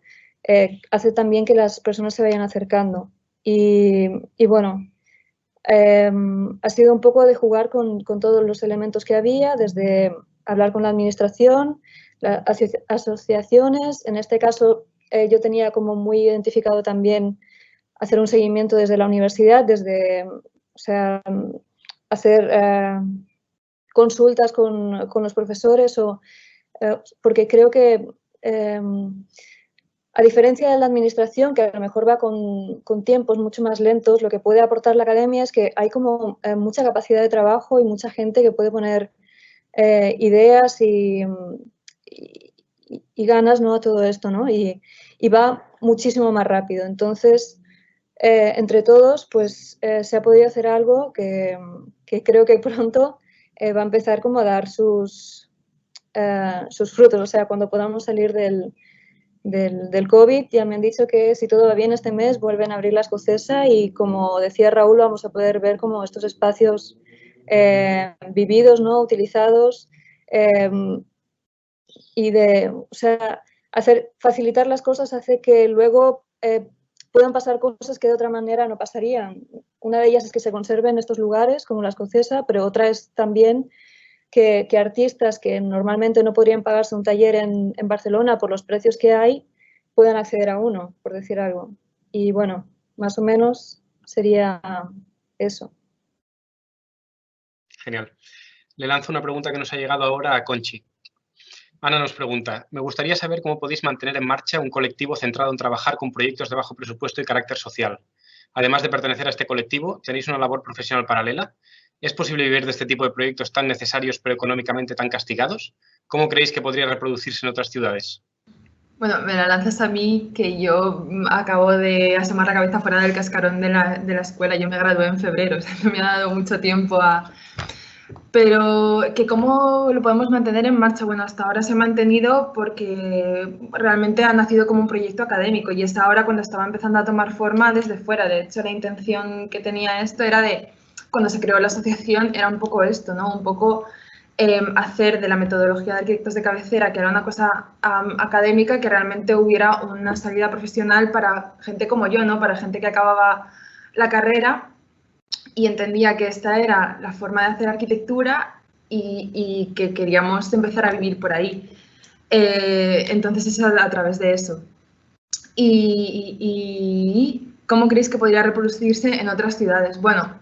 F: Hace también que las personas se vayan acercando. Y bueno, ha sido un poco de jugar con todos los elementos que había, desde hablar con la administración, las asociaciones. En este caso, yo tenía como muy identificado también hacer un seguimiento desde la universidad, desde, o sea, hacer consultas con los profesores, porque creo que, a diferencia de la administración, que a lo mejor va con tiempos mucho más lentos, lo que puede aportar la academia es que hay como mucha capacidad de trabajo y mucha gente que puede poner ideas y ganas, ¿no?, a todo esto, ¿no? Y va muchísimo más rápido. Entonces, entre todos, pues se ha podido hacer algo que creo que pronto va a empezar como a dar sus frutos. O sea, cuando podamos salir del COVID, ya me han dicho que si todo va bien este mes vuelven a abrir la escocesa y, como decía Raúl, vamos a poder ver como estos espacios vividos, ¿no?, utilizados, y o sea, facilitar las cosas hace que luego puedan pasar cosas que de otra manera no pasarían. Una de ellas es que se conserven estos lugares, como la escocesa, pero otra es también que artistas que normalmente no podrían pagarse un taller en Barcelona por los precios que hay, puedan acceder a uno, por decir algo. Y bueno, más o menos sería eso.
C: Genial. Le lanzo una pregunta que nos ha llegado ahora a Conchi. Ana nos pregunta: me gustaría saber cómo podéis mantener en marcha un colectivo centrado en trabajar con proyectos de bajo presupuesto y carácter social. Además de pertenecer a este colectivo, ¿tenéis una labor profesional paralela? ¿Es posible vivir de este tipo de proyectos tan necesarios pero económicamente tan castigados? ¿Cómo creéis que podría reproducirse en otras ciudades?
D: Bueno, me la lanzas a mí, que yo acabo de asomar la cabeza fuera del cascarón de la escuela. Yo me gradué en febrero, o sea, no me ha dado mucho tiempo a... Pero que cómo lo podemos mantener en marcha. Bueno, hasta ahora se ha mantenido porque realmente ha nacido como un proyecto académico y es ahora cuando estaba empezando a tomar forma desde fuera. De hecho, la intención que tenía esto era cuando se creó la asociación, era un poco esto, ¿no? Un poco hacer de la metodología de arquitectos de cabecera, que era una cosa académica, que realmente hubiera una salida profesional para gente como yo, ¿no? Para gente que acababa la carrera y entendía que esta era la forma de hacer arquitectura y que queríamos empezar a vivir por ahí. Entonces es a través de eso. Y ¿cómo creéis que podría reproducirse en otras ciudades? Bueno,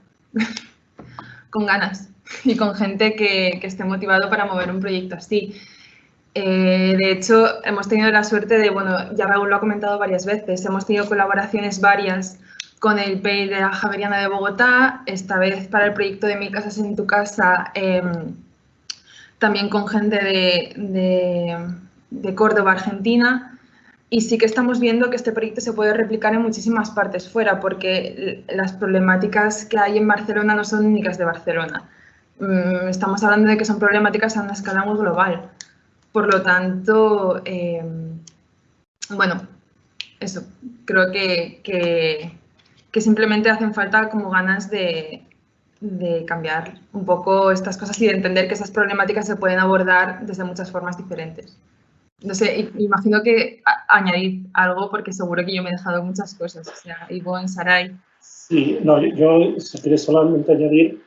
D: con ganas y con gente que esté motivado para mover un proyecto así. De hecho, hemos tenido la suerte de, bueno, ya Raúl lo ha comentado varias veces, hemos tenido colaboraciones varias con el PEI de la Javeriana de Bogotá, esta vez para el proyecto de 1000 casas en tu casa, también con gente de Córdoba, Argentina, y sí que estamos viendo que este proyecto se puede replicar en muchísimas partes fuera, porque las problemáticas que hay en Barcelona no son únicas de Barcelona. Estamos hablando de que son problemáticas a una escala muy global. Por lo tanto, bueno, eso, creo que simplemente hacen falta como ganas de cambiar un poco estas cosas y de entender que esas problemáticas se pueden abordar desde muchas formas diferentes. No sé, imagino que añadir algo porque seguro que yo me he dejado muchas cosas, o sea, Ivonne, Saray.
E: Sí, no, yo si quieres solamente añadir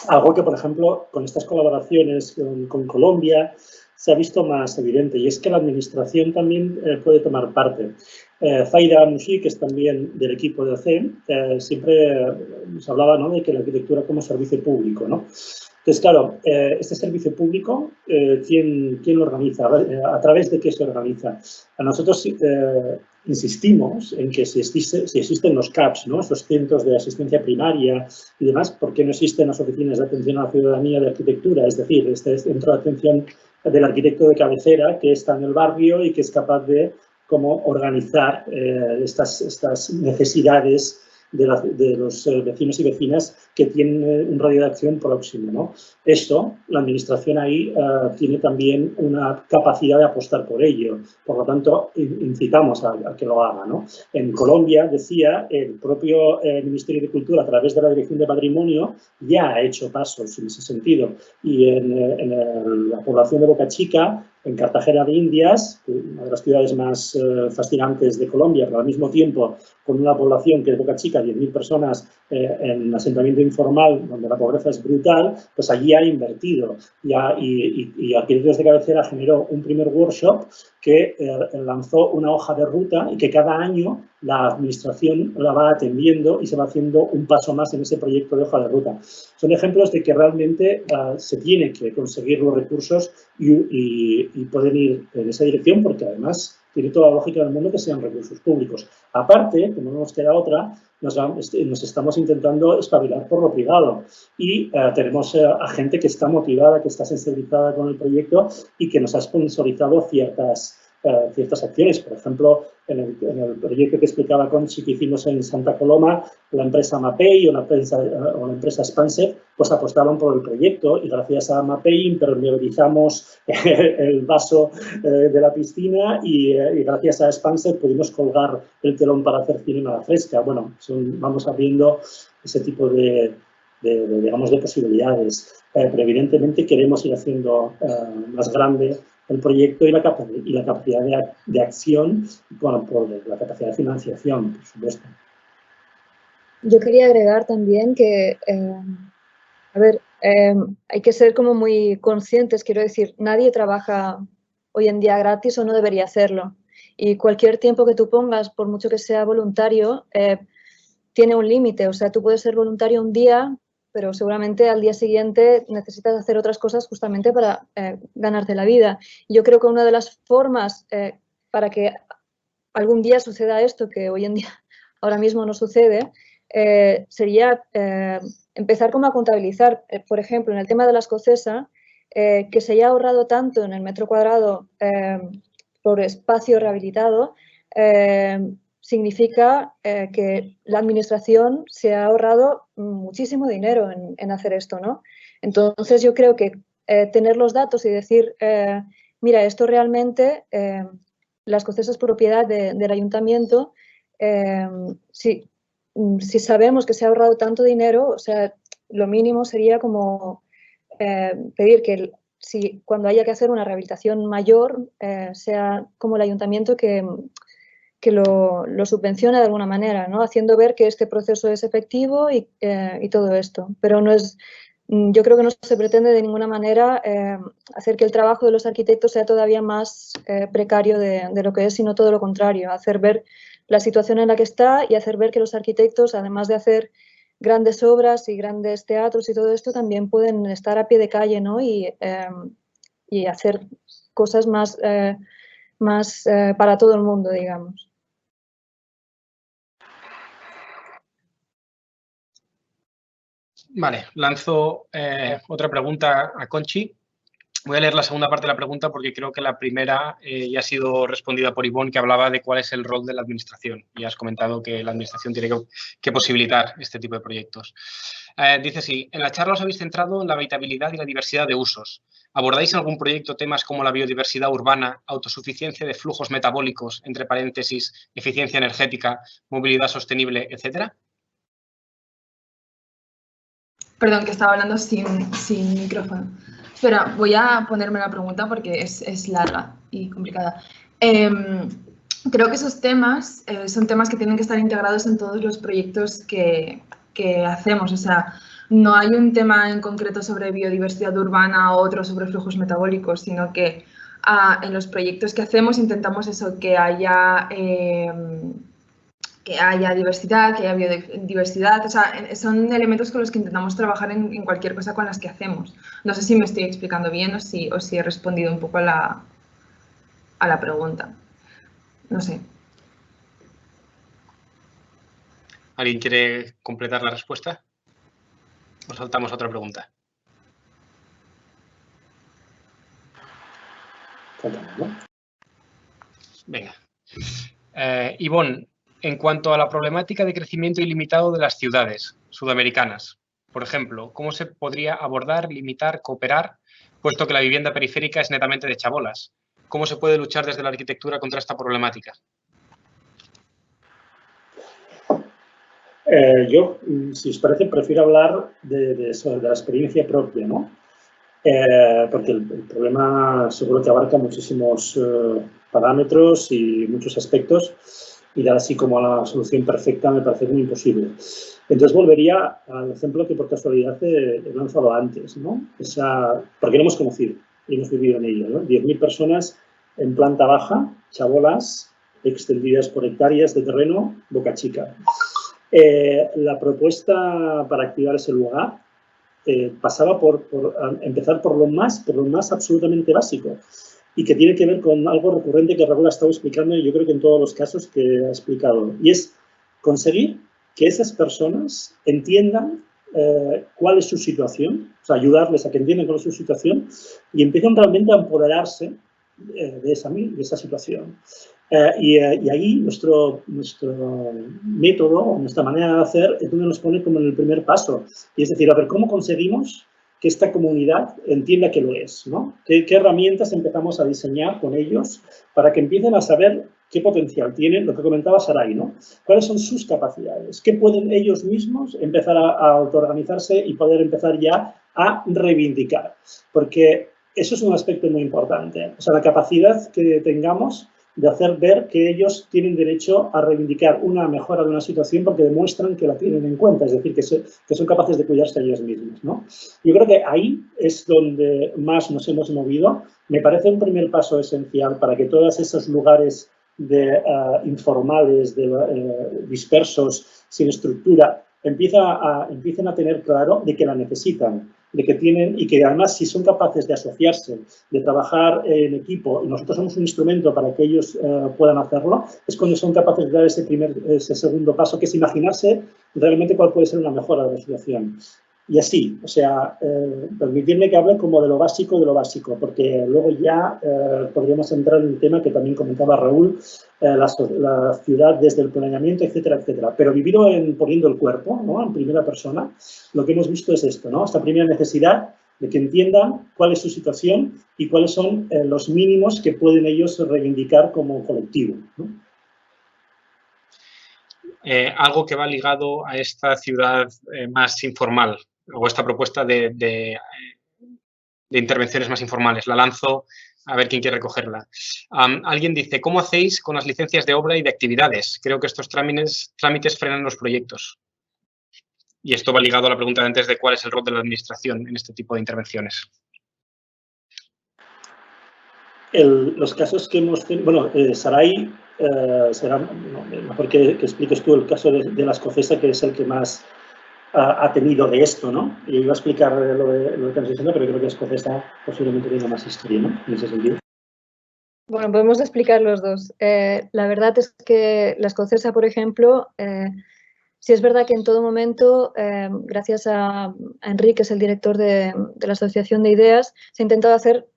E: algo que, por ejemplo, con estas colaboraciones con Colombia se ha visto más evidente, y es que la administración también puede tomar parte. Zaida Mushi, que es también del equipo de OC, siempre nos hablaba, ¿no?, de que la arquitectura como servicio público, ¿no? Entonces, claro, este servicio público, ¿quién lo organiza? ¿A través de qué se organiza? A nosotros insistimos en que si existen los CAPs, ¿no?, esos centros de asistencia primaria y demás, ¿por qué no existen las oficinas de atención a la ciudadanía de arquitectura? Es decir, este centro de atención del arquitecto de cabecera que está en el barrio y que es capaz de cómo organizar estas necesidades de los vecinos y vecinas que tienen un radio de acción próximo, ¿no? Esto, la administración ahí tiene también una capacidad de apostar por ello. Por lo tanto, incitamos a que lo haga, ¿no? En Colombia, decía, el propio Ministerio de Cultura, a través de la Dirección de Patrimonio, ya ha hecho pasos en ese sentido. Y en la población de Boca Chica, en Cartagena de Indias, una de las ciudades más fascinantes de Colombia, pero al mismo tiempo con una población que es Boca Chica, 10.000 personas en asentamiento informal, donde la pobreza es brutal, pues allí ha invertido. Y Arquitectos de Cabecera generó un primer workshop que lanzó una hoja de ruta y que cada año la administración la va atendiendo y se va haciendo un paso más en ese proyecto de hoja de ruta. Son ejemplos de que realmente se tiene que conseguir los recursos y pueden ir en esa dirección, porque además tiene toda la lógica del mundo que sean recursos públicos. Aparte, como no nos queda otra, nos estamos intentando espabilar por lo privado y tenemos a gente que está motivada, que está sensibilizada con el proyecto y que nos ha sponsorizado ciertas acciones. Por ejemplo, en el proyecto que explicaba Conchi que hicimos en Santa Coloma, la empresa Mapei o la empresa Spanser pues apostaban por el proyecto y gracias a Mapei impermeabilizamos el vaso de la piscina y gracias a Spanser pudimos colgar el telón para hacer cine a la fresca. Bueno, vamos abriendo ese tipo de posibilidades. Pero evidentemente queremos ir haciendo más grande el proyecto y la capacidad de acción, bueno, por la capacidad de financiación, por supuesto.
F: Yo quería agregar también que, hay que ser como muy conscientes, quiero decir, nadie trabaja hoy en día gratis o no debería hacerlo. Y cualquier tiempo que tú pongas, por mucho que sea voluntario, tiene un límite. O sea, tú puedes ser voluntario un día, pero seguramente al día siguiente necesitas hacer otras cosas justamente para ganarte la vida. Yo creo que una de las formas para que algún día suceda esto, que hoy en día ahora mismo no sucede, sería empezar como a contabilizar, por ejemplo, en el tema de la escocesa, que se haya ahorrado tanto en el metro cuadrado por espacio rehabilitado, significa que la administración se ha ahorrado muchísimo dinero en hacer esto, ¿no? Entonces, yo creo que tener los datos y decir, mira, esto realmente, la escocesa es propiedad del ayuntamiento, si sabemos que se ha ahorrado tanto dinero, o sea, lo mínimo sería como pedir que cuando haya que hacer una rehabilitación mayor, sea como el ayuntamiento que lo subvenciona de alguna manera, ¿no? Haciendo ver que este proceso es efectivo y todo esto. Pero no es, yo creo que no se pretende de ninguna manera hacer que el trabajo de los arquitectos sea todavía más precario de lo que es, sino todo lo contrario, hacer ver la situación en la que está y hacer ver que los arquitectos, además de hacer grandes obras y grandes teatros y todo esto, también pueden estar a pie de calle, ¿no? Y hacer cosas más para todo el mundo, digamos.
C: Vale, lanzo otra pregunta a Conchi. Voy a leer la segunda parte de la pregunta porque creo que la primera ya ha sido respondida por Ivonne, que hablaba de cuál es el rol de la administración. Y has comentado que la administración tiene que posibilitar este tipo de proyectos. Dice así, en la charla os habéis centrado en la habitabilidad y la diversidad de usos. ¿Abordáis en algún proyecto temas como la biodiversidad urbana, autosuficiencia de flujos metabólicos, entre paréntesis, eficiencia energética, movilidad sostenible, etcétera?
D: Perdón, que estaba hablando sin micrófono. Espera, voy a ponerme la pregunta porque es larga y complicada. Creo que esos temas son temas que tienen que estar integrados en todos los proyectos que hacemos. O sea, no hay un tema en concreto sobre biodiversidad urbana o otro sobre flujos metabólicos, sino que en los proyectos que hacemos intentamos eso, que haya diversidad, que haya biodiversidad, o sea, son elementos con los que intentamos trabajar en cualquier cosa con las que hacemos. No sé si me estoy explicando bien o si he respondido un poco a la pregunta. No sé.
C: ¿Alguien quiere completar la respuesta? ¿O saltamos a otra pregunta? Venga. Ivonne, en cuanto a la problemática de crecimiento ilimitado de las ciudades sudamericanas, por ejemplo, ¿cómo se podría abordar, limitar, cooperar, puesto que la vivienda periférica es netamente de chabolas? ¿Cómo se puede luchar desde la arquitectura contra esta problemática?
E: Yo, si os parece, prefiero hablar de la experiencia propia, ¿no? Porque el problema seguro que abarca muchísimos parámetros y muchos aspectos, y dar así como la solución perfecta me parece muy imposible. Entonces volvería al ejemplo que por casualidad he lanzado antes, ¿no? Porque lo hemos conocido y hemos vivido en ello, ¿no? 10.000 personas en planta baja, chabolas, extendidas por hectáreas de terreno, Boca Chica. La propuesta para activar ese lugar pasaba por empezar por lo más absolutamente básico, y que tiene que ver con algo recurrente que Raúl ha estado explicando, y yo creo que en todos los casos que ha explicado, y es conseguir que esas personas entiendan cuál es su situación, o sea, ayudarles a que entiendan cuál es su situación y empiecen realmente a empoderarse de esa situación. Y ahí nuestro método, nuestra manera de hacer, es donde nos pone como en el primer paso. Y es decir, a ver, ¿cómo conseguimos que esta comunidad entienda que lo es, ¿no? ¿Qué herramientas empezamos a diseñar con ellos para que empiecen a saber qué potencial tienen? Lo que comentaba Saray, ¿no? ¿Cuáles son sus capacidades? ¿Qué pueden ellos mismos empezar a autoorganizarse y poder empezar ya a reivindicar? Porque eso es un aspecto muy importante. O sea, la capacidad que tengamos de hacer ver que ellos tienen derecho a reivindicar una mejora de una situación porque demuestran que la tienen en cuenta, es decir, que son capaces de cuidarse a ellos mismos, ¿no? Yo creo que ahí es donde más nos hemos movido. Me parece un primer paso esencial para que todos esos lugares informales, dispersos, sin estructura, empiecen a tener claro de que la necesitan, de que tienen, y que además si son capaces de asociarse, de trabajar en equipo, y nosotros somos un instrumento para que ellos puedan hacerlo, es cuando son capaces de dar ese segundo paso, que es imaginarse realmente cuál puede ser una mejora de la situación. Y así, o sea, permitirme que hable como de lo básico, porque luego ya podríamos entrar en el tema que también comentaba Raúl, la ciudad desde el planeamiento, etcétera, etcétera. Pero vivido poniendo el cuerpo, ¿no? En primera persona, lo que hemos visto es esto, ¿no? Esta primera necesidad de que entiendan cuál es su situación y cuáles son los mínimos que pueden ellos reivindicar como colectivo, ¿no?
C: Algo que va ligado a esta ciudad más informal, o esta propuesta de intervenciones más informales. La lanzo a ver quién quiere recogerla. Alguien dice, ¿cómo hacéis con las licencias de obra y de actividades? Creo que estos trámites frenan los proyectos. Y esto va ligado a la pregunta de antes de cuál es el rol de la administración en este tipo de intervenciones.
E: Los casos que hemos tenido, bueno, Saray será mejor que expliques tú el caso de la escocesa, que es el que más ha tenido de esto, ¿no? Y iba a explicar lo de Kansai, pero creo que escocesa posiblemente tenga más historia, ¿no? En ese sentido.
F: Bueno, podemos explicar los dos. La verdad es que la escocesa, por ejemplo, sí es verdad que en todo momento, gracias a Enrique, que es el director de la Asociación de Ideas, se ha intentado hacer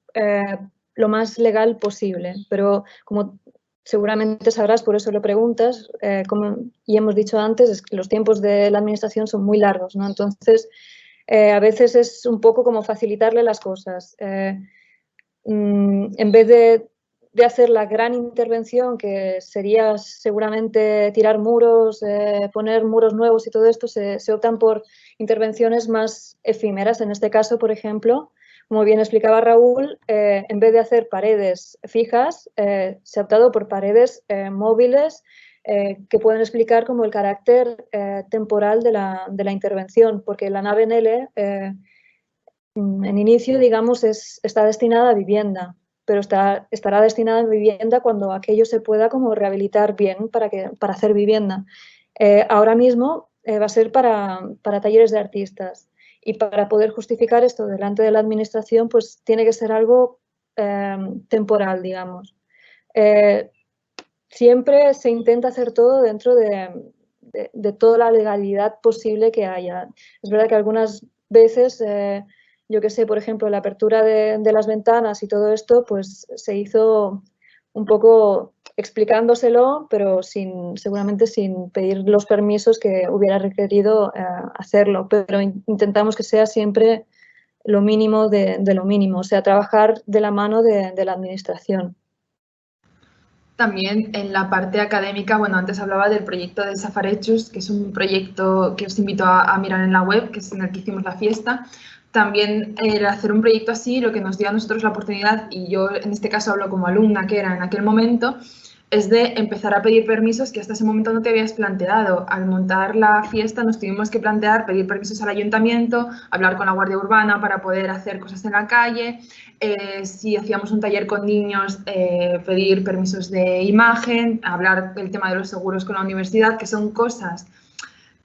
F: lo más legal posible, pero como seguramente sabrás, por eso lo preguntas, como ya hemos dicho antes, es que los tiempos de la administración son muy largos, ¿no? Entonces, a veces es un poco como facilitarle las cosas. En vez de hacer la gran intervención, que sería seguramente tirar muros, poner muros nuevos y todo esto, se optan por intervenciones más efímeras. En este caso, por ejemplo, como bien explicaba Raúl, en vez de hacer paredes fijas, se ha optado por paredes móviles que pueden explicar como el carácter temporal de la intervención, porque la nave Nele, en inicio, digamos, está destinada a vivienda, pero estará destinada a vivienda cuando aquello se pueda como rehabilitar bien para hacer vivienda. Ahora mismo va a ser para talleres de artistas, y para poder justificar esto delante de la administración, pues tiene que ser algo temporal, digamos. Siempre se intenta hacer todo dentro de toda la legalidad posible que haya. Es verdad que algunas veces, yo que sé, por ejemplo, la apertura de las ventanas y todo esto, pues se hizo un poco explicándoselo, pero seguramente sin pedir los permisos que hubiera requerido hacerlo. Pero intentamos que sea siempre lo mínimo de lo mínimo, o sea, trabajar de la mano de la administración.
D: También en la parte académica, bueno, antes hablaba del proyecto de Safarechus, que es un proyecto que os invito a mirar en la web, que es en el que hicimos la fiesta. También el hacer un proyecto así, lo que nos dio a nosotros la oportunidad, y yo en este caso hablo como alumna que era en aquel momento, es de empezar a pedir permisos que hasta ese momento no te habías planteado. Al montar la fiesta nos tuvimos que plantear pedir permisos al ayuntamiento, hablar con la Guardia Urbana para poder hacer cosas en la calle, si hacíamos un taller con niños, pedir permisos de imagen, hablar del tema de los seguros con la universidad, que son cosas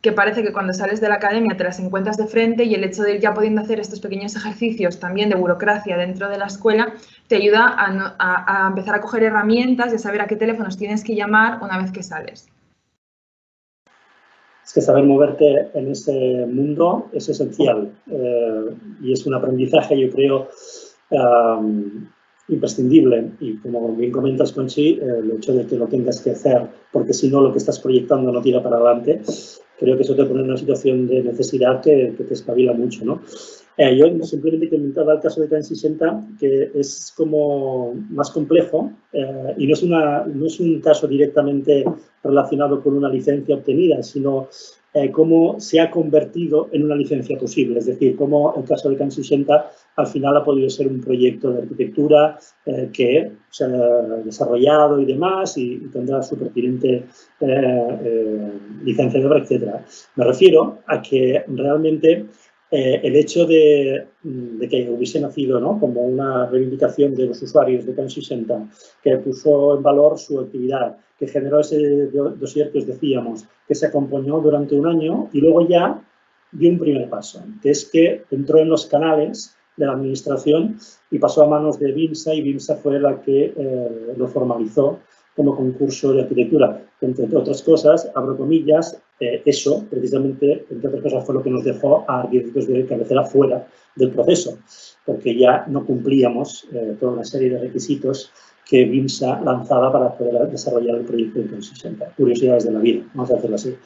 D: que parece que cuando sales de la academia te las encuentras de frente, y el hecho de ir ya pudiendo hacer estos pequeños ejercicios también de burocracia dentro de la escuela te ayuda a empezar a coger herramientas y a saber a qué teléfonos tienes que llamar una vez que sales.
E: Es que saber moverte en ese mundo es esencial y es un aprendizaje, yo creo, imprescindible. Y como bien comentas, Conchi, el hecho de que lo tengas que hacer, porque si no lo que estás proyectando no tira para adelante, creo que eso te pone en una situación de necesidad que te espabila mucho, ¿no? Yo simplemente comentaba el caso de Kansai, que es como más complejo y no es un caso directamente relacionado con una licencia obtenida, sino cómo se ha convertido en una licencia posible. Es decir, cómo el caso de Kansai al final ha podido ser un proyecto de arquitectura que se ha desarrollado y demás y tendrá su pertinente licencia de obra, etc. Me refiero a que realmente el hecho de que hubiese nacido, ¿no?, como una reivindicación de los usuarios de Kansai, que puso en valor su actividad, que generó ese dossier que os decíamos, que se acompañó durante un año y luego ya dio un primer paso, que es que entró en los canales de la administración y pasó a manos de BIMSA, y BIMSA fue la que lo formalizó como concurso de arquitectura. Entre otras cosas, abro comillas, eso, precisamente, entre otras cosas, fue lo que nos dejó a arquitectos de cabecera fuera del proceso, porque ya no cumplíamos toda una serie de requisitos que BIMSA lanzaba para poder desarrollar el proyecto de Kansai. Curiosidades de la vida, vamos a hacerlo así.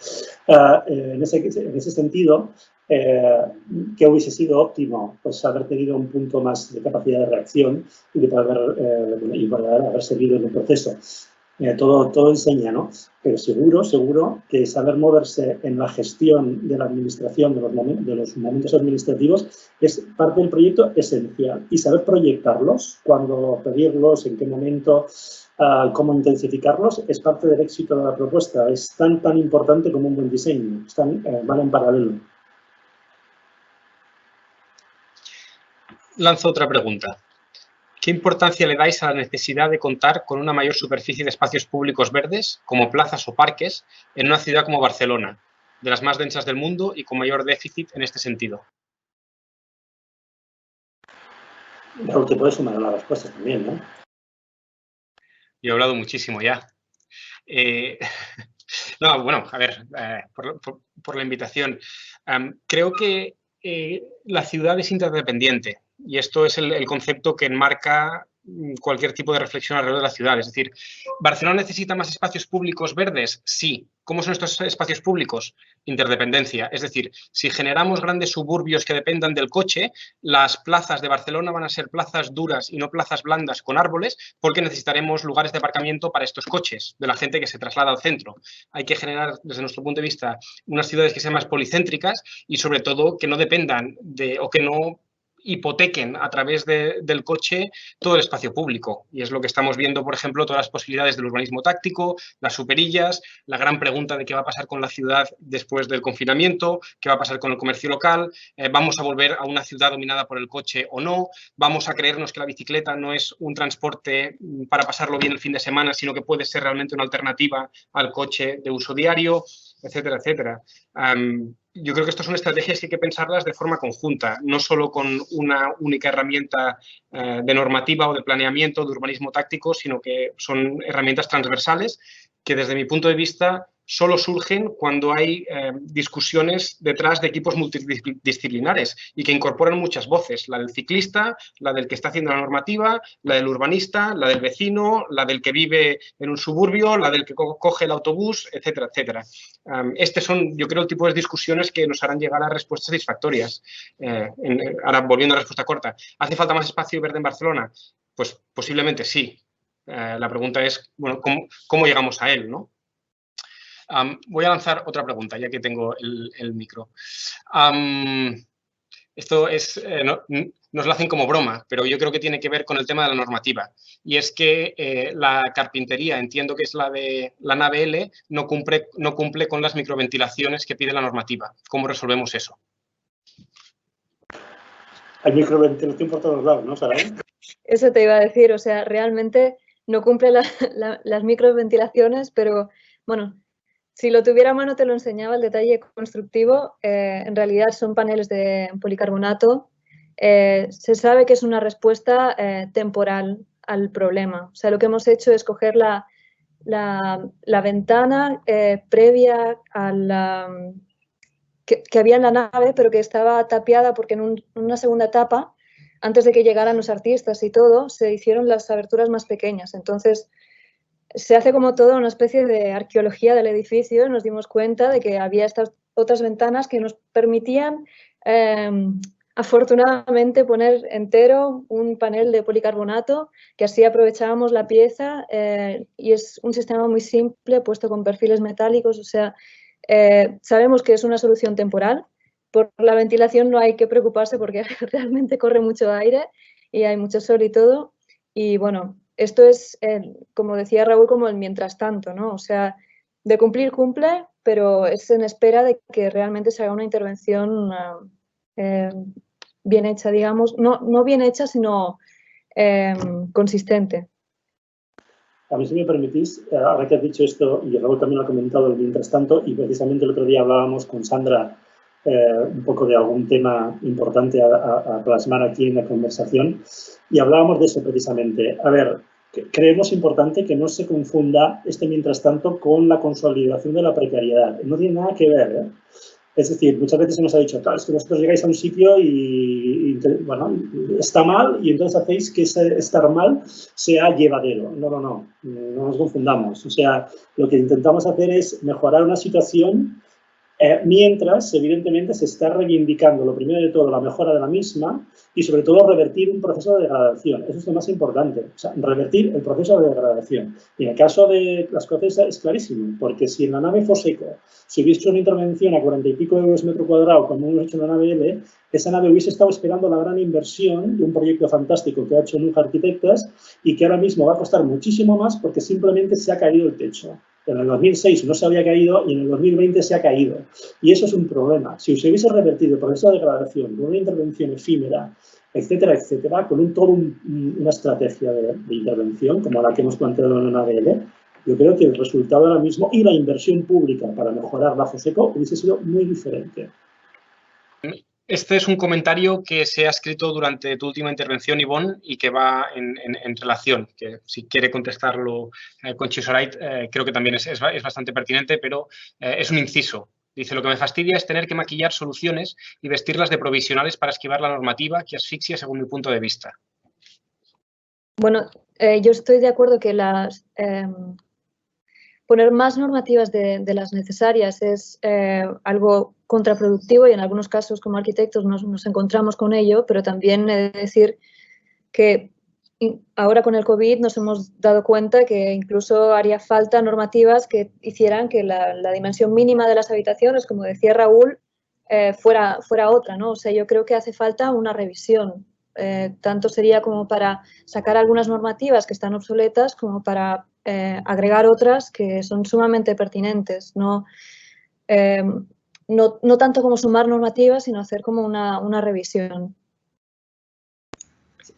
E: En ese sentido, que hubiese sido óptimo pues haber tenido un punto más de capacidad de reacción y de poder haber seguido en el proceso. Todo enseña, ¿no? Pero seguro que saber moverse en la gestión de la administración, de los momentos administrativos, es parte del proyecto esencial. Y saber proyectarlos, cuándo pedirlos, en qué momento, cómo intensificarlos, es parte del éxito de la propuesta. Es tan importante como un buen diseño. Van en paralelo.
C: Lanzo otra pregunta. ¿Qué importancia le dais a la necesidad de contar con una mayor superficie de espacios públicos verdes, como plazas o parques, en una ciudad como Barcelona, de las más densas del mundo y con mayor déficit en este sentido?
E: Raúl, te puedes sumar a la respuesta también, ¿no?
C: Yo he hablado muchísimo ya. No, bueno, a ver, por la invitación. Creo que la ciudad es interdependiente y esto es el concepto que enmarca cualquier tipo de reflexión alrededor de la ciudad. Es decir, ¿Barcelona necesita más espacios públicos verdes? Sí. ¿Cómo son estos espacios públicos? Interdependencia. Es decir, si generamos grandes suburbios que dependan del coche, las plazas de Barcelona van a ser plazas duras y no plazas blandas con árboles, porque necesitaremos lugares de aparcamiento para estos coches, de la gente que se traslada al centro. Hay que generar, desde nuestro punto de vista, unas ciudades que sean más policéntricas y, sobre todo, que no dependan de, o que no hipotequen a través del coche todo el espacio público. Y es lo que estamos viendo, por ejemplo, todas las posibilidades del urbanismo táctico, las superillas, la gran pregunta de qué va a pasar con la ciudad después del confinamiento, qué va a pasar con el comercio local, vamos a volver a una ciudad dominada por el coche o no, vamos a creernos que la bicicleta no es un transporte para pasarlo bien el fin de semana, sino que puede ser realmente una alternativa al coche de uso diario, etcétera, etcétera. Yo creo que estas son estrategias que hay que pensarlas de forma conjunta, no solo con una única herramienta de normativa o de planeamiento, de urbanismo táctico, sino que son herramientas transversales que, desde mi punto de vista, solo surgen cuando hay discusiones detrás de equipos multidisciplinares y que incorporan muchas voces, la del ciclista, la del que está haciendo la normativa, la del urbanista, la del vecino, la del que vive en un suburbio, la del que coge el autobús, etcétera, etcétera. Estos son, yo creo, el tipo de discusiones que nos harán llegar a respuestas satisfactorias. Ahora, volviendo a la respuesta corta, ¿hace falta más espacio verde en Barcelona? Pues posiblemente sí. La pregunta es, bueno, ¿cómo llegamos a él, ¿no? Voy a lanzar otra pregunta, ya que tengo el micro. Esto es, nos lo hacen como broma, pero yo creo que tiene que ver con el tema de la normativa. Y es que la carpintería, entiendo que es la de la nave L, no cumple con las microventilaciones que pide la normativa. ¿Cómo resolvemos eso?
E: Hay microventilación por todos lados, ¿no, Sara?
F: Eso te iba a decir, o sea, realmente no cumple las microventilaciones, pero bueno, si lo tuviera a mano te lo enseñaba, el detalle constructivo. En realidad son paneles de policarbonato. Se sabe que es una respuesta temporal al problema. O sea, lo que hemos hecho es coger la ventana previa a que había en la nave, pero que estaba tapiada porque en una segunda etapa, antes de que llegaran los artistas y todo, se hicieron las aberturas más pequeñas. Entonces, se hace como toda una especie de arqueología del edificio y nos dimos cuenta de que había estas otras ventanas que nos permitían, afortunadamente, poner entero un panel de policarbonato, que así aprovechábamos la pieza y es un sistema muy simple, puesto con perfiles metálicos. O sea, sabemos que es una solución temporal. Por la ventilación no hay que preocuparse porque realmente corre mucho aire y hay mucho sol y todo. Y bueno, esto es, como decía Raúl, como el mientras tanto, ¿no? O sea, de cumplir cumple, pero es en espera de que realmente se haga una intervención bien hecha, digamos. No bien hecha, sino consistente.
E: A mí, si me permitís, ahora que has dicho esto, y Raúl también lo ha comentado mientras tanto, y precisamente el otro día hablábamos con Sandra un poco de algún tema importante a plasmar aquí en la conversación, y hablábamos de eso precisamente. A ver, creemos importante que no se confunda este mientras tanto con la consolidación de la precariedad. No tiene nada que ver, ¿eh? Es decir, muchas veces se nos ha dicho, claro, es que vosotros llegáis a un sitio y bueno, está mal y entonces hacéis que ese estar mal sea llevadero. No nos confundamos. O sea, lo que intentamos hacer es mejorar una situación mientras, evidentemente, se está reivindicando, lo primero de todo, la mejora de la misma y, sobre todo, revertir un proceso de degradación. Eso es lo más importante, o sea, revertir el proceso de degradación. Y en el caso de las cosas es clarísimo, porque si en la nave Foseco se hubiese hecho una intervención a 40 y pico euros metro cuadrado, como hemos hecho en la nave L, esa nave hubiese estado esperando la gran inversión de un proyecto fantástico que ha hecho Nuja Arquitectas y que ahora mismo va a costar muchísimo más porque simplemente se ha caído el techo. En el 2006 no se había caído y en el 2020 se ha caído. Y eso es un problema. Si se hubiese revertido el proceso de degradación con una intervención efímera etcétera, etcétera, con toda una estrategia de intervención como la que hemos planteado en ADL, yo creo que el resultado ahora mismo y la inversión pública para mejorar la FOSECO hubiese sido muy diferente.
C: Este es un comentario que se ha escrito durante tu última intervención, Ivonne, y que va en relación, que si quiere contestarlo Conchi Sorait, creo que también es bastante pertinente, pero es un inciso. Dice, lo que me fastidia es tener que maquillar soluciones y vestirlas de provisionales para esquivar la normativa que asfixia según mi punto de vista.
F: Bueno, yo estoy de acuerdo que poner más normativas de las necesarias es algo contraproductivo y en algunos casos como arquitectos nos encontramos con ello, pero también he de decir que ahora con el COVID nos hemos dado cuenta que incluso haría falta normativas que hicieran que la dimensión mínima de las habitaciones, como decía Raúl, fuera otra, ¿no? O sea, yo creo que hace falta una revisión. Tanto sería como para sacar algunas normativas que están obsoletas como para agregar otras que son sumamente pertinentes. No tanto como sumar normativas, sino hacer como una revisión.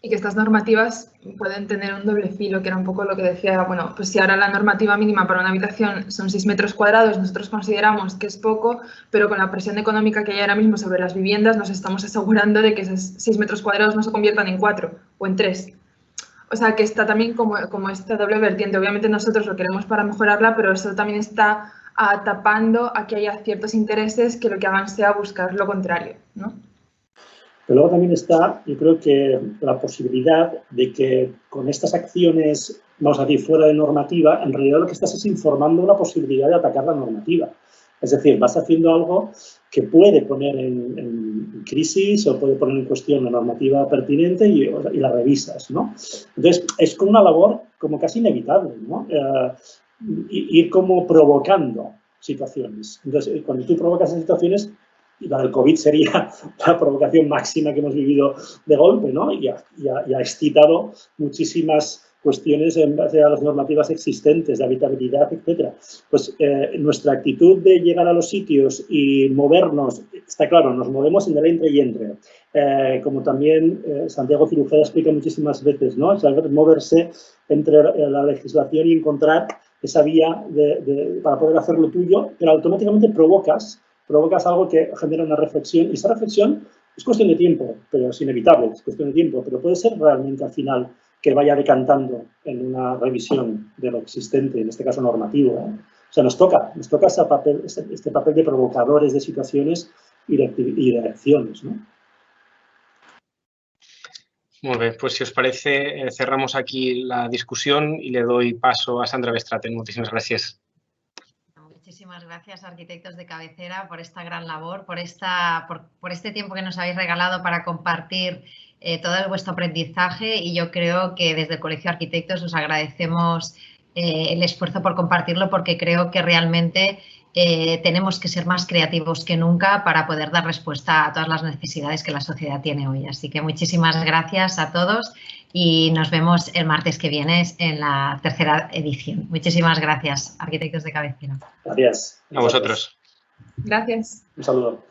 D: Y que estas normativas pueden tener un doble filo, que era un poco lo que decía, bueno, pues si ahora la normativa mínima para una habitación son 6 metros cuadrados, nosotros consideramos que es poco, pero con la presión económica que hay ahora mismo sobre las viviendas nos estamos asegurando de que esos 6 metros cuadrados no se conviertan en 4 o en 3. O sea, que está también como esta doble vertiente. Obviamente nosotros lo queremos para mejorarla, pero eso también está tapando a que haya ciertos intereses que lo que hagan sea buscar lo contrario, ¿no?
E: Pero luego también está, yo creo que la posibilidad de que con estas acciones, vamos a decir, fuera de normativa, en realidad lo que estás es informando una posibilidad de atacar la normativa. Es decir, vas haciendo algo que puede poner en crisis o puede poner en cuestión la normativa pertinente y la revisas, ¿no? Entonces, es como una labor como casi inevitable, ¿no? Ir como provocando situaciones. Entonces, cuando tú provocas esas situaciones, y la del COVID sería la provocación máxima que hemos vivido de golpe, ¿no? Y ha excitado muchísimas cuestiones en base a las normativas existentes de habitabilidad, etcétera. Pues nuestra actitud de llegar a los sitios y movernos, está claro, nos movemos en el entre y entre. Como también Santiago Cirujeda explica muchísimas veces, ¿no? Es moverse entre la legislación y encontrar esa vía para poder hacer lo tuyo, pero automáticamente provocas algo que genera una reflexión, y esa reflexión es cuestión de tiempo, pero es inevitable, es cuestión de tiempo, pero puede ser realmente al final que vaya decantando en una revisión de lo existente, en este caso normativo, ¿eh? O sea, nos toca este papel de provocadores de situaciones y de acciones, ¿no?
C: Muy bien, pues si os parece, cerramos aquí la discusión y le doy paso a Sandra Bestraten. Muchísimas gracias.
A: Muchísimas gracias, arquitectos de cabecera, por esta gran labor, por este tiempo que nos habéis regalado para compartir todo vuestro aprendizaje, y yo creo que desde el Colegio de Arquitectos os agradecemos el esfuerzo por compartirlo, porque creo que realmente tenemos que ser más creativos que nunca para poder dar respuesta a todas las necesidades que la sociedad tiene hoy. Así que muchísimas gracias a todos y nos vemos el martes que viene en la tercera edición. Muchísimas gracias, arquitectos de cabecera.
E: Gracias.
C: A vosotros.
D: Gracias.
E: Un saludo.